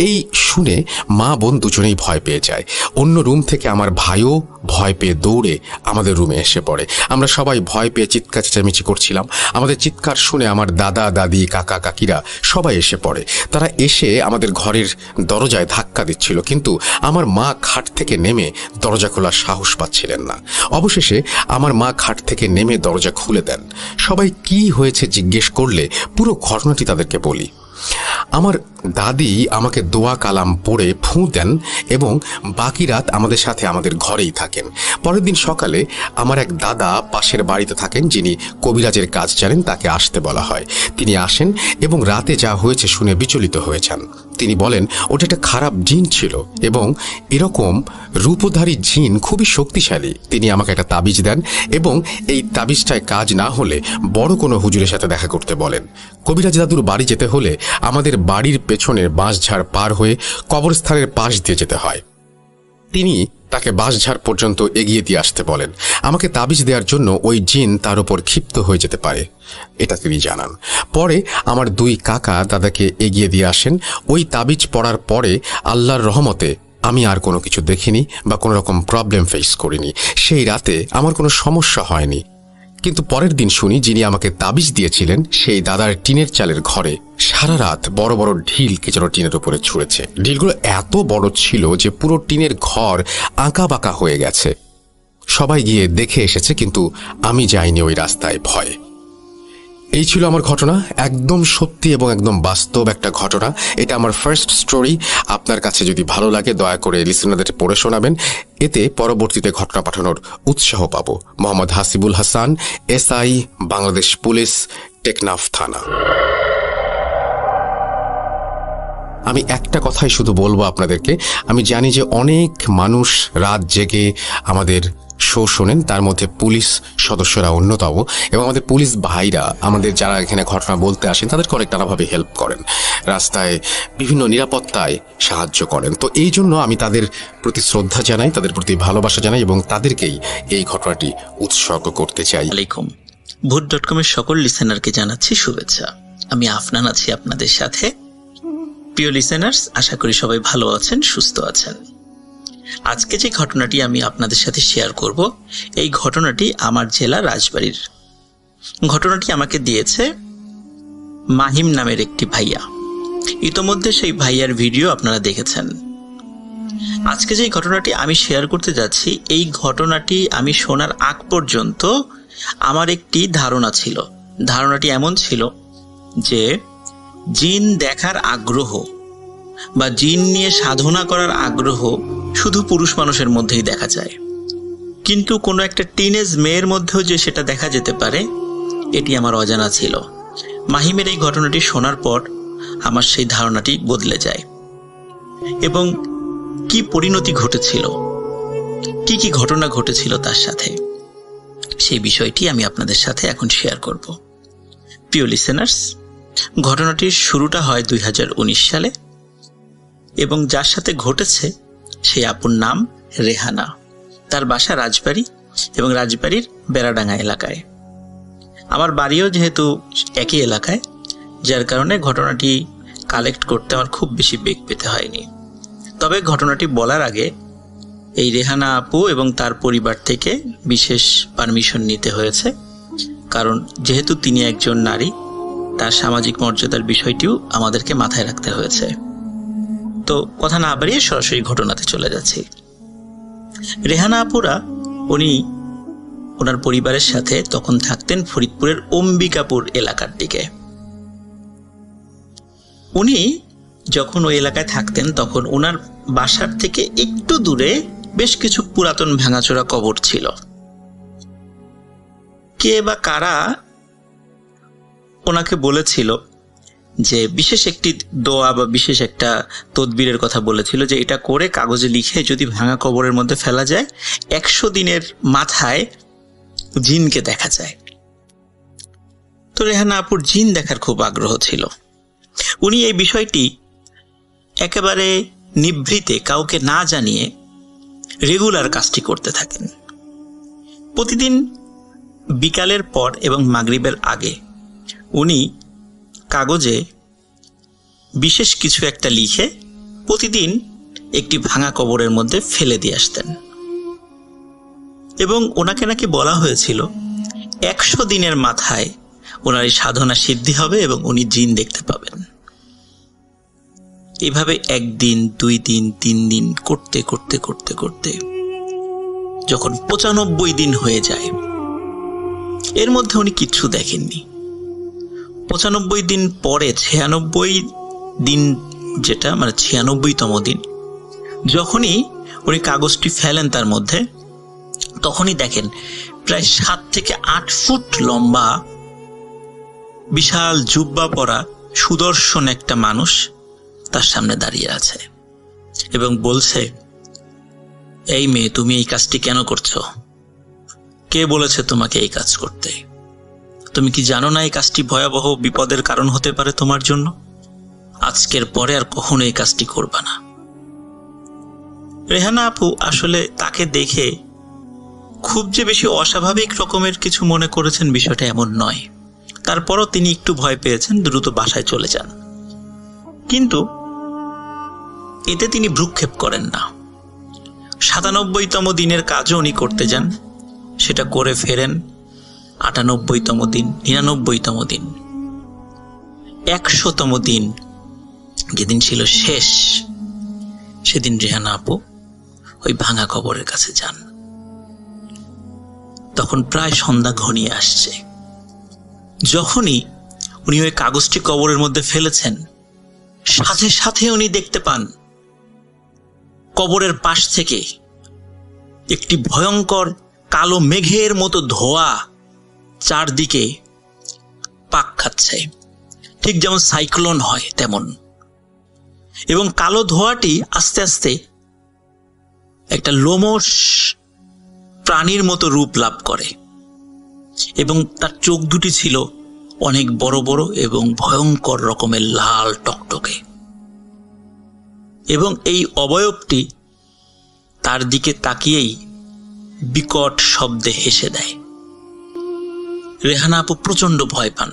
এই শুনে মা বোন দুজনেই ভয় পেয়ে যায়। অন্য রুম থেকে আমার ভাইও ভয় পেয়ে দৌড়ে আমাদের রুমে এসে পড়ে। আমরা সবাই ভয় পেয়ে চিৎকার চেঁচামেচি করছিলাম। আমাদের চিৎকার শুনে আমার দাদা দাদি কাকা কাকিরা সবাই এসে পড়ে। তারা এসে আমাদের ঘরের দরজায় ধাক্কা দিচ্ছিল, কিন্তু আমার মা খাট থেকে নেমে দরজা খোলার সাহস পাচ্ছিলেন না। অবশেষে আমার মা খাট থেকে নেমে দরজা খুলে দেন। সবাই কি হয়েছে জিজ্ঞেস করলে পুরো ঘটনাটি তাদেরকে বলি। আমার দাদি আমাকে দোয়া কালাম পড়ে ফুঁ দেন এবং বাকি রাত আমাদের সাথে আমাদের ঘরেই থাকেন। পরের দিন সকালে আমার এক দাদা পাশের বাড়িতে থাকেন, যিনি কবিরাজের কাজ জানেন, তাকে আসতে বলা হয়। তিনি আসেন এবং রাতে যা হয়েছে শুনে বিচলিত হয়েছেন। তিনি বলেন ওটা একটা খারাপ জিন ছিল এবং এরকম রূপধারী জিন খুবই শক্তিশালী। তিনি আমাকে একটা তাবিজ দেন এবং এই তাবিজটায় কাজ না হলে বড় কোনো হুজুরের সাথে দেখা করতে বলেন। কবিরাজ দাদুর বাড়ি যেতে হলে আমাদের বাড়ির পেছনের বাঁশঝাড় পার হয়ে কবরস্থানের পাশ দিয়ে যেতে হয়। তিনি তাকে বাঁশঝাড় পর্যন্ত এগিয়ে দিয়ে আসতে বলেন। আমাকে তাবিজ দেওয়ার জন্য ওই জিন তার উপর ক্ষিপ্ত হয়ে যেতে পারে, এটা তিনি জানান। পরে আমার 2 কাকা দাদাকে এগিয়ে দিয়ে আসেন। ওই তাবিজ পড়ার পরে আল্লাহর রহমতে আমি আর কোনো কিছু দেখিনি বা কোনো রকম প্রবলেম ফেস করিনি। সেই রাতে আমার কোনো সমস্যা হয়নি। কিন্তু পরের দিন শুনি যিনি আমাকে তাবিজ দিয়েছিলেন সেই দাদার টিনের চালের ঘরে সারা রাত বড় বড় ঢিল কে যেন টিনের উপরে ছুঁড়েছে। ঢিলগুলো এত বড় ছিল যে পুরো টিনের ঘর আঁকা বাঁকা হয়ে গেছে। সবাই গিয়ে দেখে এসেছে, কিন্তু আমি যাইনি ওই রাস্তায় ভয়ে। এই ছিল আমার ঘটনা, একদম সত্যি এবং একদম বাস্তব একটা ঘটনা। এটা আমার ফার্স্ট স্টোরি। আপনার কাছে যদি ভালো লাগে দয়া করে লিসেনারদের পড়ে শোনাবেন, এতে পরবর্তীতে ঘটনা পাঠানোর উৎসাহ পাবো। মোহাম্মদ হাসিবুল হাসান, এসআই, বাংলাদেশ পুলিশ, টেকনাফ থানা। আমি একটা কথাই শুধু বলবো আপনাদেরকে, আমি জানি যে অনেক মানুষ রাত জেগে আমাদের শো শোনেন, তার মধ্যে পুলিশ সদস্যরা অন্যতম, এবং আমাদের পুলিশ ভাইরা আমাদের যারা এখানে ঘটনা বলতে আসেন তাদেরকে অনেক নানাভাবে হেল্প করেন, রাস্তায় বিভিন্ন নিরাপত্তায় সাহায্য করেন। তো এই জন্য আমি তাদের প্রতি শ্রদ্ধা জানাই, তাদের প্রতি ভালোবাসা জানাই এবং তাদেরকেই এই ঘটনাটি উৎসর্গ করতে চাই। আলাইকুম, ভূত.com-এর সকল লিসেনারকে জানাচ্ছি শুভেচ্ছা। আমি আফনান আছি আপনাদের সাথে। প্রিয় লিসেনার্স, আশা করি সবাই ভালো আছেন, সুস্থ আছেন। আজকে যে ঘটনাটি আমি আপনাদের সাথে শেয়ার করব, এই ঘটনাটি আমার জেলা রাজবাড়ির। ঘটনাটি আমাকে দিয়েছে মাহিম নামের একটি ভাইয়া। ইতোমধ্যে সেই ভাইয়ার ভিডিও আপনারা দেখেছেন। আজকে যে ঘটনাটি আমি শেয়ার করতে যাচ্ছি, এই ঘটনাটি আমি শোনার আগ পর্যন্ত আমার একটি ধারণা ছিল। ধারণাটি এমন ছিল যে জিন দেখার আগ্রহ বা জিন নিয়ে সাধনা করার আগ্রহ শুধু পুরুষ মানুষের মধ্যেই দেখা যায়, কিন্তু কোনো একটা টিনেজ মেয়ের মধ্যেও যে সেটা দেখা যেতে পারে এটি আমার অজানা ছিল। মাহিমের এই ঘটনাটি শোনার পর আমার সেই ধারণাটি বদলে যায় এবং কি পরিণতি ঘটেছিল, কি কি ঘটনা ঘটেছিল তার সাথে, সেই বিষয়টি আমি আপনাদের সাথে এখন শেয়ার করব। প্রিয় লিসেনার্স, ঘটনাটির শুরুটা হয় 2019 সালে এবং যার সাথে ঘটেছে সেই আপুর নাম রেহানা। তার বাসা রাজবাড়ি এবং রাজবাড়ির বেড়াডাঙ্গা এলাকায়। আমার বাড়িও যেহেতু একই এলাকায়, যার কারণে ঘটনাটি কালেক্ট করতে আমার খুব বেশি বেগ পেতে হয়নি। তবে ঘটনাটি বলার আগে এই রেহানা আপু এবং তার পরিবার থেকে বিশেষ পারমিশন নিতে হয়েছে, কারণ যেহেতু তিনি একজন নারী, তার সামাজিক মর্যাদার বিষয়টিও আমাদেরকে মাথায় রাখতে হয়েছে। তো কথা না বাড়িয়ে সরাসরি ঘটনাতে চলে যাচ্ছি। রেহানা আপুরা ওনার পরিবারের সাথে তখন থাকতেন ফরিদপুরের অম্বিকাপুর এলাকার দিকে। উনি যখন ওই এলাকায় থাকতেন তখন ওনার বাসার থেকে একটু দূরে বেশ কিছু পুরাতন ভাঙাচোরা কবর ছিল। কে বা কারা ওনাকে বলেছিল যে বিশেষ একটি দোয়া বা বিশেষ একটা তদবিরের কথা বলেছিল, যে এটা করে কাগজে লিখে যদি ভাঙা কবরের মধ্যে ফেলা যায় 100 দিনের মাথায় জিনকে দেখা যায়। তো রেহানা আপুর জিন দেখার খুব আগ্রহ ছিল। উনি এই বিষয়টি একেবারে নিভৃতে কাউকে না জানিয়ে রেগুলার কাজটি করতে থাকেন। প্রতিদিন বিকালের পর এবং মাগরিবের আগে উনি কাগজে বিশেষ কিছু একটা লিখে প্রতিদিন একটি ভাঙা কবরের মধ্যে ফেলে দিয়ে আসতেন, এবং ওনাকে নাকি বলা হয়েছিল 100 দিনের মাথায় ওনার এই সাধনা সিদ্ধি হবে এবং উনি জিন দেখতে পাবেন। এভাবে 1 দিন 2 দিন 3 দিন করতে করতে করতে করতে যখন 95 দিন হয়ে যায়, এর মধ্যে উনি কিচ্ছু দেখেননি। 95 দিন পরে 96 দিন, যেটা মানে 96তম দিন, যখনই উনি কাগজটি ফেলেন তার মধ্যে, তখনই দেখেন প্রায় 7 থেকে 8 ফুট লম্বা বিশাল জুব্বা পরা সুদর্শন একটা মানুষ তার সামনে দাঁড়িয়ে আছে এবং বলছে, এই মেয়ে, তুমি এই কাজটি কেন করছো? কে বলেছে তোমাকে এই কাজ করতে? তুমি কি জানো না এই কাজটি ভয়াবহ বিপদের কারণ হতে পারে তোমার জন্য? আজকের পরে আর কখনো এই কাজটি করবা না। রেহানা আপু আসলে তাকে দেখে খুব যে বেশি অস্বাভাবিক রকমের কিছু মনে করেছেন বিষয়টা এমন নয়। তারপরও তিনি একটু ভয় পেয়েছেন, দ্রুত বাসায় চলে যান। কিন্তু এতে তিনি ভ্রুক্ষেপ করেন না। 97তম দিনের কাজও উনি করতে যান, সেটা করে ফেরেন 98তম দিন, 99তম দিন, 100তম দিন যেদিন ছিল শেষ, সেদিন রেহানা আপু ওই ভাঙা কবরের কাছে যান। তখন প্রায় সন্ধ্যা ঘনিয়ে আসছে। যখনই উনি ওই কাগজটি কবরের মধ্যে ফেলেছেন, সাথে সাথে উনি দেখতে পান কবরের পাশ থেকে একটি ভয়ঙ্কর কালো মেঘের মতো ধোঁয়া চারদিকে পাক খাচ্ছে, ঠিক যেমন সাইক্লোন হয় তেমন। এবং কালো ধোঁয়াটি আস্তে আস্তে একটা লোমশ প্রাণীর মতো রূপ লাভ করে, এবং তার চোখ দুটি ছিল অনেক বড় বড় এবং ভয়ঙ্কর রকমের লাল টকটকে, এবং এই অবয়বটি তার দিকে তাকিয়েই বিকট শব্দে হেসে দেয়। রেহানা আপু প্রচন্ড ভয় পান।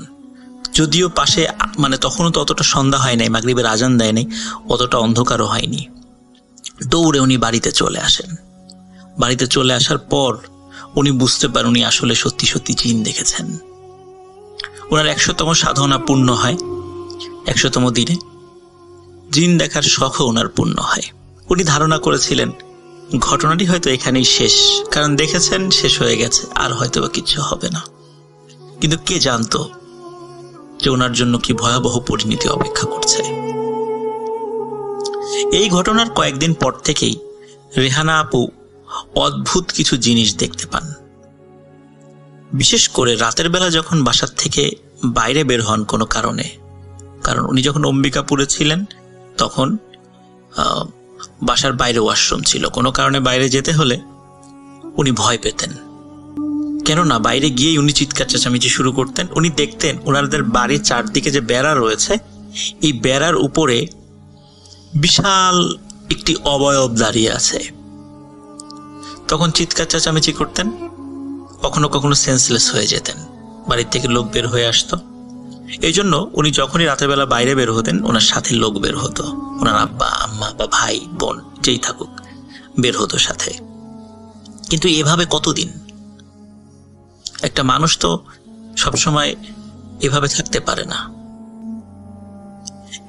যদিও পাশে মানে তখনও তো অতটা সন্ধ্যা হয় নাই, মাগরিবের আজান দেয় নাই, অতটা অন্ধকারও হয়নি। দৌড়ে উনি বাড়িতে চলে আসেন। বাড়িতে চলে আসার পর উনি বুঝতে পারেন উনি আসলে সত্যি সত্যি জিন দেখেছেন। ওনার 100তম সাধনা পূর্ণ হয়। 100তম দিনে জিন দেখার শখও ওনার পূর্ণ হয়। উনি ধারণা করেছিলেন ঘটনাটি হয়তো এখানেই শেষ, কারণ দেখেছেন শেষ হয়ে গেছে, আর হয়তো বা কিছু হবে না। কিন্তু কে জানতো যে ওনার জন্য কি ভয়াবহ পরিণতি অপেক্ষা করছে। এই ঘটনার কয়েকদিন পর থেকেই রেহানা আপু অদ্ভুত কিছু জিনিস দেখতে পান। বিশেষ করে রাতের বেলা যখন বাসার থেকে বাইরে বের হন কোনো কারণে, কারণ উনি যখন অম্বিকাপুরে ছিলেন তখন বাসার বাইরে ওয়াশরুম ছিল, কোনো কারণে বাইরে যেতে হলে উনি ভয় পেতেন। কেননা বাইরে গিয়েই উনি চিৎকার চেঁচামেচি শুরু করতেন। উনি দেখতেন ওনাদের বাড়ির চারদিকে যে বেড়া রয়েছে, এই বেড়ার উপরে বিশাল একটি অবয়ব দাঁড়িয়ে আছে। তখন চিৎকার চেঁচামেচি করতেন, কখনো কখনো সেন্সলেস হয়ে যেতেন। বাড়ির থেকে লোক বের হয়ে আসতো, এই জন্য উনি যখনই রাতের বেলা বাইরে বের হতেন ওনার সাথে লোক বের হতো, ওনার আব্বা আম্মা বা ভাই বোন যেই থাকুক বের হতো সাথে। কিন্তু এভাবে কতদিন? একটা মানুষ তো সবসময় এভাবে থাকতে পারে না।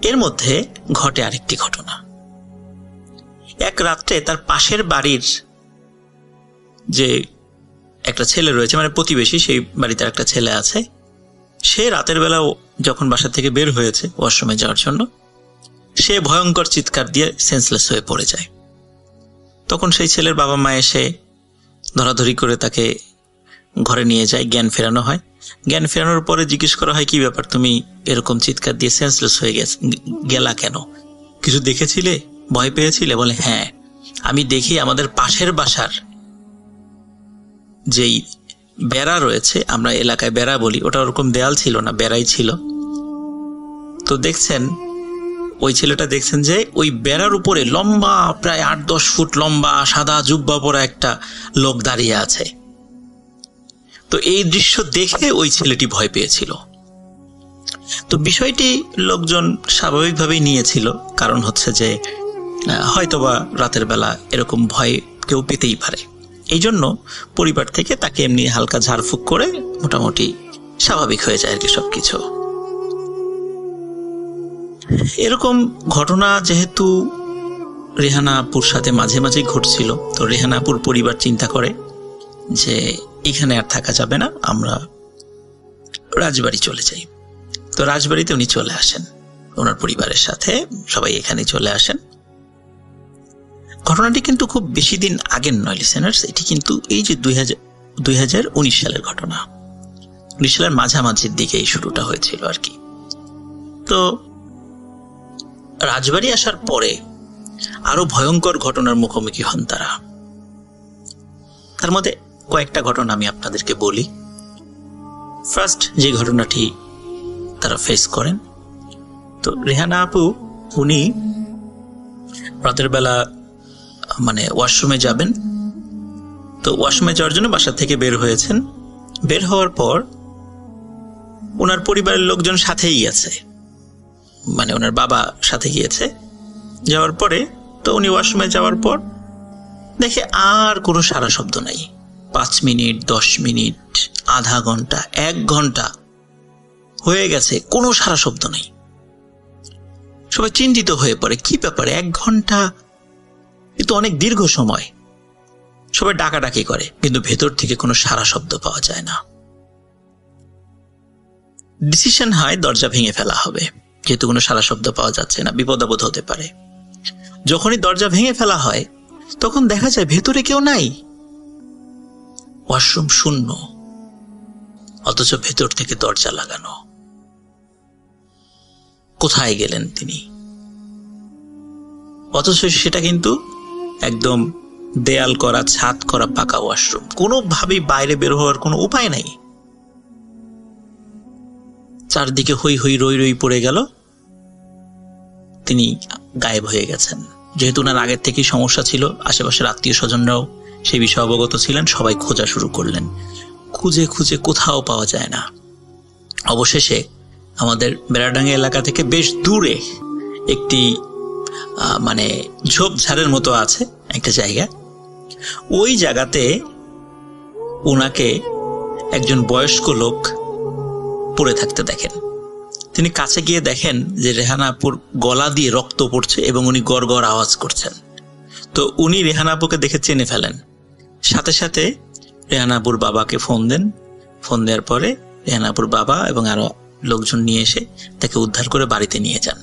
এর মধ্যে ঘটে আরেকটি ঘটনা। এক রাত্রে তার পাশের বাড়ির যে একটা ছেলে রয়েছে, মানে প্রতিবেশী, সেই বাড়িতে একটা ছেলে আছে, সে রাতের বেলা যখন বাসা থেকে বের হয়েছে ওয়াশরুমে যাওয়ার জন্য, সে ভয়ঙ্কর চিৎকার দিয়ে সেন্সলেস হয়ে পড়ে যায়। তখন সেই ছেলের বাবা মা এসে ধরাধরি করে তাকে ঘরে নিয়ে যায়, জ্ঞান ফেরানো হয়। জ্ঞান ফেরানোর পরে জিজ্ঞেস করা হয়, কি ব্যাপার, তুমি এরকম চিৎকার দিয়ে সেন্সলেস হয়ে গেলা কেন? কিছু দেখেছিলে? ভয় পেয়েছিলে? বলে, হ্যাঁ, আমি দেখি আমাদের পাশের বাসার যেই বেড়া রয়েছে, আমরা এলাকায় বেড়া বলি, ওটা ওরকম দেয়াল ছিল না, বেড়াই ছিল। তো দেখছেন, ওই ছেলেটা দেখছেন যে ওই বেড়ার উপরে লম্বা, প্রায় 8-10 ফুট লম্বা, সাদা জুব্বা পরা একটা লোক দাঁড়িয়ে আছে। তো এই দৃশ্য দেখে ওই ছেলেটি ভয় পেয়েছিল। তো বিষয়টি লোকজন স্বাভাবিকভাবেই নিয়েছিল, কারণ হচ্ছে যে হয়তোবা রাতের বেলা এরকম ভয় কেউ পেতেই পারে। এই জন্য পরিবার থেকে তাকে এমনি হালকা ঝাড়ফুঁক করে মোটামুটি স্বাভাবিক হয়ে যায় আর কি সবকিছু। এরকম ঘটনা যেহেতু রেহানা আপুর সাথে মাঝে মাঝে ঘটছিল, তো রেহানা আপুর পরিবার চিন্তা করে যে এখানে আর থাকা যাবে না, আমরা রাজবাড়ি চলে যাই। তো রাজবাড়িতে উনি চলে আসেন ওনার পরিবারের সাথে, সবাই এখানে চলে আসেন। ঘটনাটি কিন্তু খুব বেশি দিন আগের নয় লিসেনার্স, এটি কিন্তু এই যে 2019 সালের ঘটনা। 19 সালের মাঝামাঝির দিকে এই শুরুটা হয়েছিল আর কি। তো রাজবাড়ি আসার পরে আরো ভয়ঙ্কর ঘটনার মুখোমুখি হন তারা। তার মধ্যে কয়েকটা ঘটনা আমি আপনাদেরকে বলি। ফার্স্ট যে ঘটনাটি তারা ফেস করেন, তো রেহানা আপু উনি রাতের বেলা মানে ওয়াশরুমে যাবেন। তো ওয়াশরুমে যাওয়ার জন্য বাসা থেকে বের হয়েছেন। বের হওয়ার পর ওনার পরিবারের লোকজন সাথেই আছে, মানে ওনার বাবা সাথে গিয়েছে। যাওয়ার পরে তো উনি ওয়াশরুমে যাওয়ার পর দেখে আর কোনো সারা শব্দ নাই। 5 মিনিট, 10 মিনিট, আধা ঘন্টা, 1 ঘন্টা হয়ে গেছে, কোনো সারা শব্দ নেই। সবাই চিন্তিত হয়ে পড়ে, কি ব্যাপারে 1 ঘন্টা, এ তো অনেক দীর্ঘ সময়। সবাই ডাকাডাকি করে, কিন্তু ভেতর থেকে কোনো সারা শব্দ পাওয়া যায় না। ডিসিশন হয় দরজা ভেঙে ফেলা হবে, যেহেতু কোনো সারা শব্দ পাওয়া যাচ্ছে না, বিপদ আপদ হতে পারে। যখনই দরজা ভেঙে ফেলা হয় তখন দেখা যায় ভেতরে কেউ নাই, ওয়াশরুম শূন্য, অথচ ভেতর থেকে দরজা লাগানো। কোথায় গেলেন তিনি? অথচ সেটা কিন্তু একদম দেয়াল করা, ছাদ করা পাকা ওয়াশরুম, কোনোভাবেই বাইরে বের হওয়ার কোনো উপায় নাই। চারদিকে হই হই রই রই পড়ে গেল, তিনি গায়েব হয়ে গেছেন। যেহেতু ওনার আগের থেকেই সমস্যা ছিল, আশেপাশের আত্মীয় স্বজনরাও সেই বিষয়ে অবগত ছিলেন, সবাই খোঁজা শুরু করলেন। খুঁজে খুঁজে কোথাও পাওয়া যায় না। অবশেষে আমাদের বেড়াডাঙ্গা এলাকা থেকে বেশ দূরে একটি মানে ঝোপঝাড়ের মতো আছে একটা জায়গা, ওই জায়গাতে ওনাকে একজন বয়স্ক লোক পড়ে থাকতে দেখেন। তিনি কাছে গিয়ে দেখেন যে রেহানা আপুর গলা দিয়ে রক্ত পড়ছে এবং উনি গড় গড় আওয়াজ করছেন। তো উনি রেহানা আপুকে দেখে চিনে ফেলেন, সাথে সাথে রেহানা আপুর বাবাকে ফোন দেন। ফোন দেওয়ার পরে রেহানা আপুর বাবা এবং আরো লোকজন নিয়ে এসে তাকে উদ্ধার করে বাড়িতে নিয়ে যান।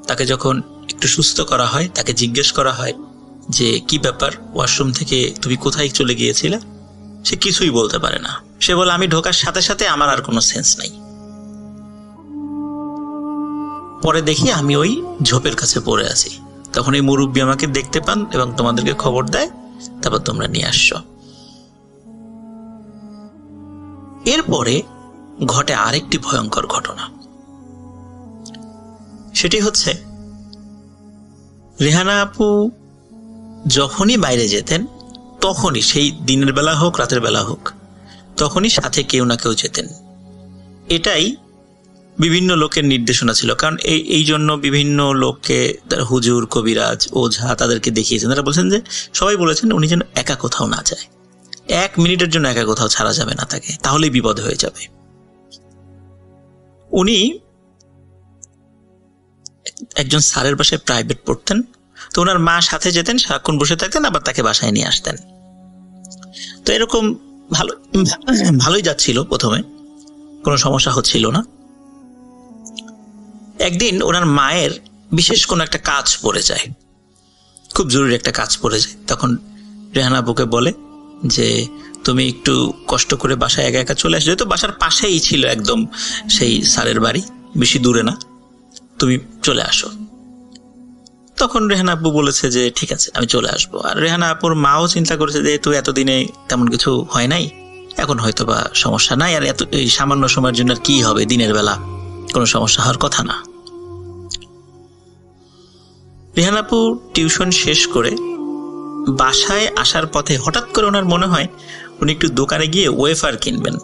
তাকে যখন একটু সুস্থ করা হয়, তাকে জিজ্ঞেস করা হয় যে কি ব্যাপার, ওয়াশরুম থেকে তুমি কোথায় চলে গিয়েছিলে? সে কিছুই বলতে পারে না। সে বলে, আমি ঢোকার সাথে সাথে আমার আর কোনো সেন্স নাই, পরে দেখি আমি ওই ঝোপের কাছে পড়ে আছি। তখন এই মুরব্বী আমাকে দেখতে পান এবং তোমাদেরকে খবর দেয়, তারপর তোমরা নিয়ে আসছো। এরপরে ঘটে আরেকটি ভয়ঙ্কর ঘটনা। সেটি হচ্ছে, রেহানা আপু যখনই বাইরে যেতেন, তখনই, সেই দিনের বেলা হোক রাতের বেলা হোক, তখনই সাথে কেউ না কেউ যেতেন। এটাই বিভিন্ন লোকের নির্দেশনা ছিল, কারণ এই জন্য বিভিন্ন লোককে তারা হুজুর, কবিরাজ, ওঝা তাদেরকে দেখিয়েছেন। তারা বলছেন যে সবাই বলেছেন উনি যেন একা কোথাও না যায়, 1 মিনিটের জন্য একা কোথাও ছাড়া যাবে না তাকে, তাহলেই বিপদ হয়ে যাবে। উনি একজন স্যারের বাসায় প্রাইভেট পড়তেন, তো ওনার মা সাথে যেতেন, সারাক্ষণ বসে থাকতেন, আবার তাকে বাসায় নিয়ে আসতেন। তো এরকম ভালোই যাচ্ছিল, প্রথমে কোনো সমস্যা হচ্ছিল না। একদিন ওনার মায়ের বিশেষ কোনো একটা কাজ পড়ে যায়, খুব জরুরি একটা কাজ পড়ে যায়। তখন রেহানা আপুকে বলে যে তুমি একটু কষ্ট করে বাসায় একা একা চলে আসো, যেহেতু বাসার পাশেই ছিল একদম সেই স্যারের বাড়ি, বেশি দূরে না, তুমি চলে আসো। তখন রেহানা আপু বলেছে যে ঠিক আছে, আমি চলে আসবো। আর রেহানা আপুর মাও চিন্তা করেছে যে তুই এতদিনে তেমন কিছু হয় নাই, এখন হয়তো বা সমস্যা নাই, আর এত এই সামান্য সময়ের জন্য কি হবে, দিনের বেলা কোনো সমস্যা হওয়ার কথা না। রেহানা আপু টিউশন শেষ করে বাসায় আসার পথে হঠাৎ করে ওনার মনে হয় উনি একটু দোকানে গিয়ে ওয়েফার কিনবেন।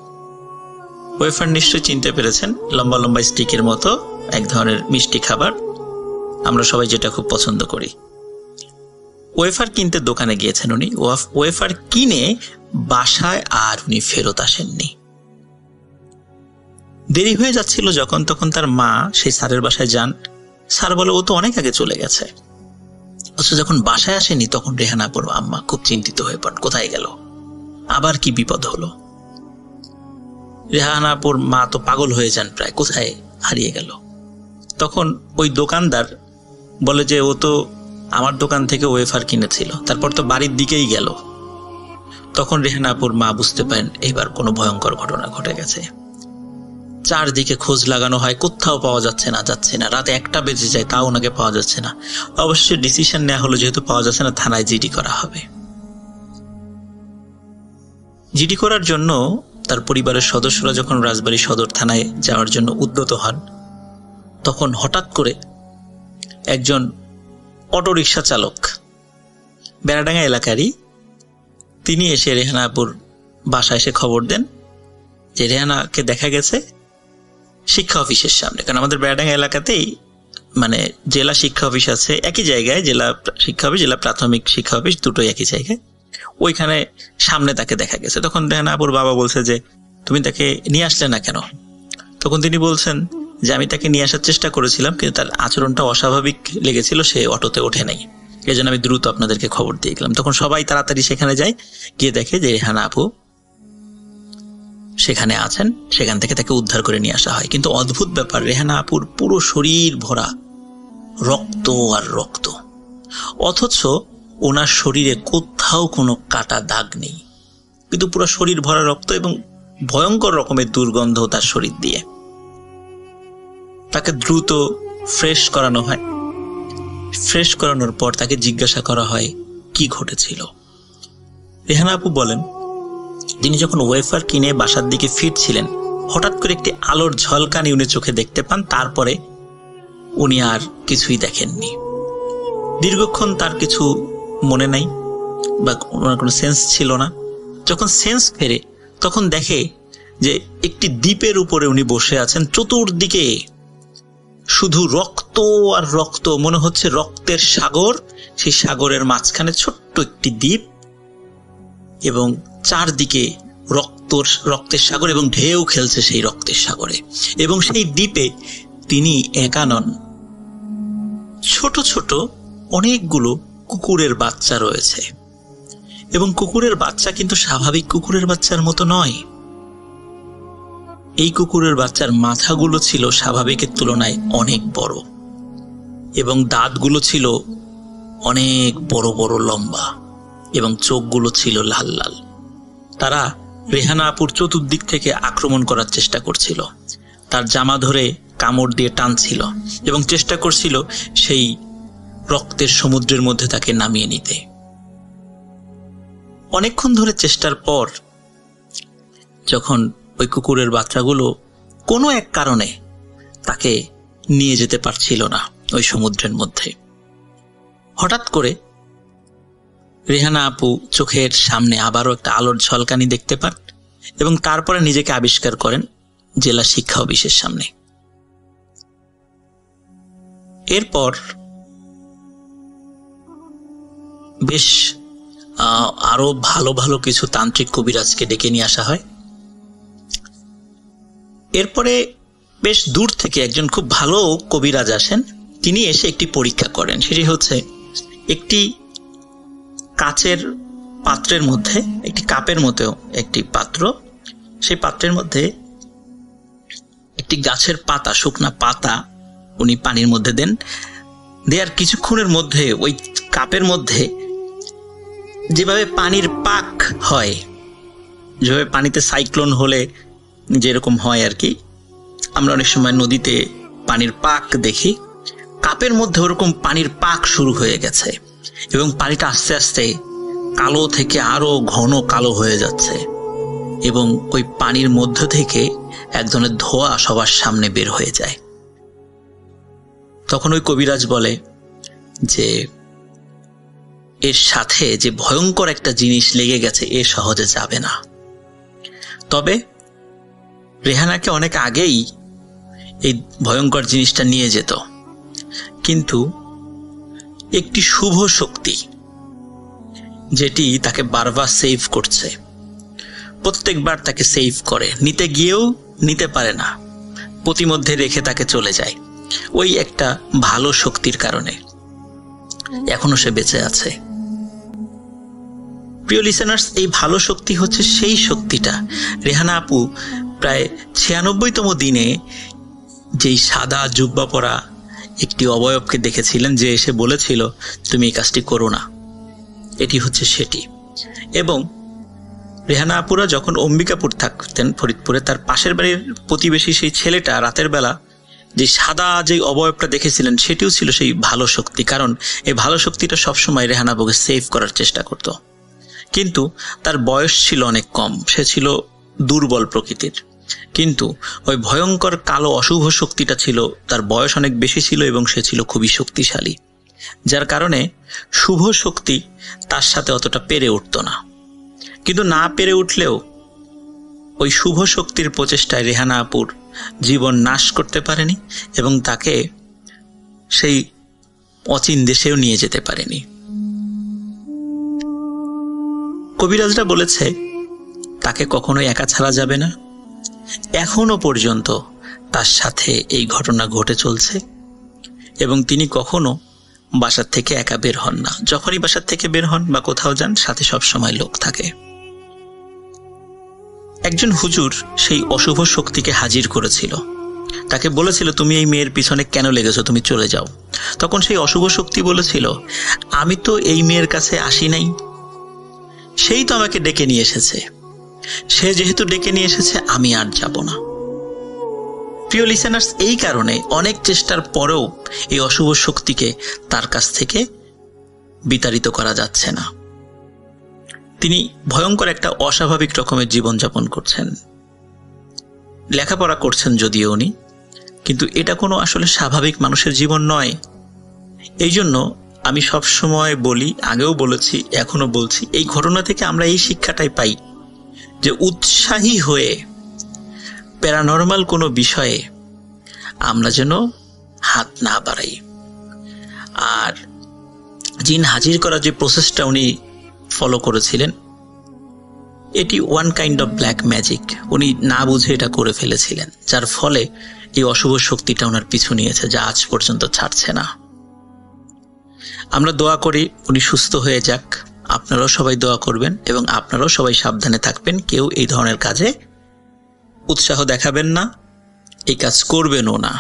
ওয়েফার নিশ্চয়ই চিনতে পেরেছেন, লম্বা লম্বা স্টিকের মতো এক ধরনের মিষ্টি খাবার, আমরা সবাই যেটা খুব পছন্দ করি। ওয়েফার কিনতে দোকানে গিয়েছেন উনি। ওয়েফার কিনে বাসায় আর উনি ফেরত আসেননি। দেরি হয়ে যাচ্ছিল যখন, তখন তার মা সেই স্যারের বাসায় যান। স্যার বলে ও তো অনেক আগে চলে গেছে। অথচ যখন বাসায় আসেনি তখন রেহানা আপুর আম্মা খুব চিন্তিত হয়ে পড়েন, কোথায় গেল, আবার কি বিপদ হলো। রেহানা আপুর মা তো পাগল হয়ে যান প্রায়, কোথায় হারিয়ে গেল। তখন ওই দোকানদার বলে যে ও তো আমার দোকান থেকে ওয়েফার কিনেছিল, তারপর তো বাড়ির দিকেই গেল। তখন রেহানা আপুর মা বুঝতে পারেন এবার কোনো ভয়ঙ্কর ঘটনা ঘটে গেছে। চারদিকে খোঁজ লাগানো হয়, কোথাও পাওয়া যাচ্ছে না। রাত 1টা বেজে যায়, তাও ওনাকে পাওয়া যাচ্ছে না। অবশ্যই ডিসিশন নেওয়া হলো যেহেতু পাওয়া যাচ্ছে না, থানায় জিডি করা হবে। জিডি করার জন্য তার পরিবারের সদস্যরা যখন রাজবাড়ী সদর থানায় যাওয়ার জন্য উদ্যত হন, তখন হঠাৎ করে একজন অটোরিকশা চালক, বেড়াডাঙ্গা এলাকারই, তিনি এসে রেহানা আপুর বাসায় এসে খবর দেন যে রেহানাকে দেখা গেছে শিক্ষা অফিসের সামনে। কারণ আমাদের বেড়াডাঙ্গা এলাকাতেই মানে জেলা শিক্ষা অফিস আছে একই জায়গায়, জেলা শিক্ষা অফিস, জেলা প্রাথমিক শিক্ষা অফিস দুটোই একই জায়গায়, ওইখানে সামনে তাকে দেখা গেছে। তখন রেহানা আপুর বাবা বলছে যে তুমি তাকে নিয়ে আসলে না কেন? তখন তিনি বলছেন যে আমি তাকে নিয়ে আসার চেষ্টা করেছিলাম, কিন্তু তার আচরণটা অস্বাভাবিক লেগেছিল, সে অটোতে ওঠে নাই, এই জন্য আমি দ্রুত আপনাদেরকে খবর দিয়ে গেলাম। তখন সবাই তাড়াতাড়ি সেখানে যায়, গিয়ে দেখে যে রেহানা আপু সেখানে আছেন। সেখান থেকে তাকে উদ্ধার করে নিয়ে আসা হয়। কিন্তু অদ্ভুত ব্যাপার, রেহানা আপুর পুরো শরীর ভরা রক্ত আর রক্ত, অথচ ওনার শরীরে কোথাও কোনো কাটা দাগ নেই, কিন্তু পুরো শরীর ভরা রক্ত এবং ভয়ঙ্কর রকমের দুর্গন্ধ তার শরীর দিয়ে। তাকে দ্রুত ফ্রেশ করানো হয়। ফ্রেশ করানোর পর তাকে জিজ্ঞাসা করা হয় কি ঘটেছিল। রেহানা আপু বলেন তিনি যখন ওয়েফার কিনে বাসার দিকে ফিরছিলেন, হঠাৎ করে একটি আলোর ঝলকানি উনি চোখে দেখতে পান। তারপরে উনি আর কিছুই দেখেননি। দীর্ঘক্ষণ তার কিছু মনে নাই বা ওনার কোনো সেন্স ছিল না। যখন সেন্স ফেরে তখন দেখে যে একটি দ্বীপের উপরে উনি বসে আছেন, চতুর্দিকে শুধু রক্ত আর রক্ত, মনে হচ্ছে রক্তের সাগর। সেই সাগরের মাঝখানে ছোট্ট একটি দ্বীপ এবং চারদিকে রক্তের সাগর এবং ঢেউ খেলছে সেই রক্তের সাগরে। এবং সেই দ্বীপে তিনি একা নন, ছোট ছোট অনেকগুলো কুকুরের বাচ্চা রয়েছে। এবং কুকুরের বাচ্চা কিন্তু স্বাভাবিক কুকুরের বাচ্চার মতো নয়। এই কুকুরের বাচ্চার মাথাগুলো ছিল স্বাভাবিকের তুলনায় অনেক বড় এবং দাঁতগুলো ছিল অনেক বড় বড় লম্বা এবং চোখগুলো ছিল লাল লাল। তারা রেহানা আপুর চতুর্দিক থেকে আক্রমণ করার চেষ্টা করছিল, তার জামা ধরে কামড় দিয়ে টানছিল এবং চেষ্টা করছিল সেই রক্তের সমুদ্রের মধ্যে তাকে নামিয়ে নিতে। অনেকক্ষণ ধরে চেষ্টার পর যখন ওই কুকুরের বাচ্চাগুলো কোনো এক কারণে তাকে নিয়ে যেতে পারছিল না ওই সমুদ্রের মধ্যে, হঠাৎ করে রেহানা আপু চোখের সামনে আবারও একটা আলোর ঝলকানি দেখতে পান এবং তারপরে নিজেকে আবিষ্কার করেন জেলা শিক্ষা অফিসের সামনে। এরপর বেশ আরো ভালো ভালো কিছু তান্ত্রিক কবিরাজকে ডেকে নিয়ে আসা হয়। এরপরে বেশ দূর থেকে একজন খুব ভালো কবিরাজ আসেন। তিনি এসে একটি পরীক্ষা করেন। সেটি হচ্ছে একটি কাচের পাত্রের মধ্যে, একটি কাপের মতো একটি পাত্র, সেই পাত্রের মধ্যে একটি গাছের পাতা, শুকনা পাতা উনি পানির মধ্যে দেন। দেওয়ার কিছুক্ষণের মধ্যে ওই কাপের মধ্যে যেভাবে পানির পাক হয়, যেভাবে পানিতে সাইক্লোন হলে যেরকম হয় আর কি, আমরা অনেক সময় নদীতে পানির পাক দেখি, কাপের মধ্যে ওরকম পানির পাক শুরু হয়ে গেছে এবং পানিটা আস্তে আস্তে কালো থেকে আরো ঘন কালো হয়ে যাচ্ছে এবং ওই পানির মধ্য থেকে এক ধরনের ধোঁয়া সবার সামনে বের হয়ে যায়। তখন ওই কবিরাজ বলে যে এর সাথে যে ভয়ঙ্কর একটা জিনিস লেগে গেছে, এ সহজে যাবে না। তবে রেহানাকে অনেক আগেই এই ভয়ঙ্কর জিনিসটা নিয়ে যেত, কিন্তু একটি শুভ শক্তি যেটি তাকে বারবার সেভ করছে, প্রত্যেকবার তাকে সেভ করে, নিতে গিয়েও নিতে পারে না, প্রতিমধ্যে রেখে তাকে চলে যায়। ওই একটা ভালো শক্তির কারণে এখনো সে বেঁচে আছে। প্রিয় লিসেনার্স, এই ভালো শক্তি হচ্ছে সেই শক্তিটা রেহানা আপু প্রায় 96তম দিনে যেই সাদা জুব্বা পরা একটি অবয়বকে দেখেছিলেন, যে এসে বলেছিল তুমি এই কাজটি করো না, এটি হচ্ছে সেটি। এবং রেহানা আপুরা যখন অম্বিকাপুর থাকতেন ফরিদপুরে, তার পাশের বাড়ির প্রতিবেশী সেই ছেলেটা রাতের বেলা যে সাদা যে অবয়বটা দেখেছিলেন, সেটিও ছিল সেই ভালো শক্তি। কারণ এই ভালো শক্তিটা সবসময় রেহানা আপুকে সেভ করার চেষ্টা করত, কিন্তু তার বয়স ছিল অনেক কম, সে ছিল দুর্বল প্রকৃতির। কিন্তু ওই ভয়ঙ্কর কালো অশুভ শক্তিটা ছিল, তার বয়স অনেক বেশি ছিল এবং সে ছিল খুবই শক্তিশালী, যার কারণে শুভ শক্তি তার সাথে অতটা পেরে উঠত না। কিন্তু না পেরে উঠলেও ওই শুভ শক্তির প্রচেষ্টায় রেহানা আপুর জীবন নাশ করতে পারেনি এবং তাকে সেই অচিন দেশেও নিয়ে যেতে পারেনি। কবিরাজরা বলেছে তাকে কখনোই একা ছাড়া যাবে না। এখনো পর্যন্ত তার সাথে এই ঘটনা ঘটে চলছে এবং তিনি কখনো বাসার থেকে একা বের হন না। যখনই বাসার থেকে বের হন বা কোথাও যান, সাথে সবসময় লোক থাকে। একজন হুজুর সেই অশুভ শক্তিকে হাজির করেছিল, তাকে বলেছিল তুমি এই মেয়ের পিছনে কেন লেগেছো, তুমি চলে যাও। তখন সেই অশুভ শক্তি বলেছিল আমি তো এই মেয়ের কাছে আসি নাই, সেই তো আমাকে ডেকে নিয়ে এসেছে, সে যেহেতু ডেকে নিয়ে এসেছে আমি আর যাব না। প্রিয় লিসেনার্স, এই কারণে অনেক চেষ্টার পরেও এই অশুভ শক্তিকে তার কাছ থেকে বিতাড়িত করা যাচ্ছে না। তিনি ভয়ঙ্কর একটা অস্বাভাবিক রকমের জীবনযাপন করছেন, লেখাপড়া করছেন যদিও উনি, কিন্তু এটা কোনো আসলে স্বাভাবিক মানুষের জীবন নয়। এই জন্য আমি সব সময় বলি, আগেও বলেছি, এখনো বলছি, এই ঘটনা থেকে আমরা এই শিক্ষাটাই পাই যে উৎসাহী হয়ে প্যারানর্মাল কোনো বিষয়ে আমরা যেন হাত না বাড়াই। আর জিন হাজির করার যে প্রসেসটা উনি ফলো করেছিলেন, এটি one kind of black magic. উনি না বুঝে এটা করে ফেলেছিলেন, যার ফলে এই অশুভ শক্তিটা ওনার পিছু নিয়েছে, যা আজ পর্যন্ত ছাড়ছে না। আমরা দোয়া করি উনি সুস্থ হয়ে যাক। আপনারাও সবাই দোয়া করবেন এবং আপনারাও সবাই সাবধানে থাকবেন। কেউ এই ধরনের কাজে উৎসাহ দেখাবেন না, এই কাজ করবেনও না।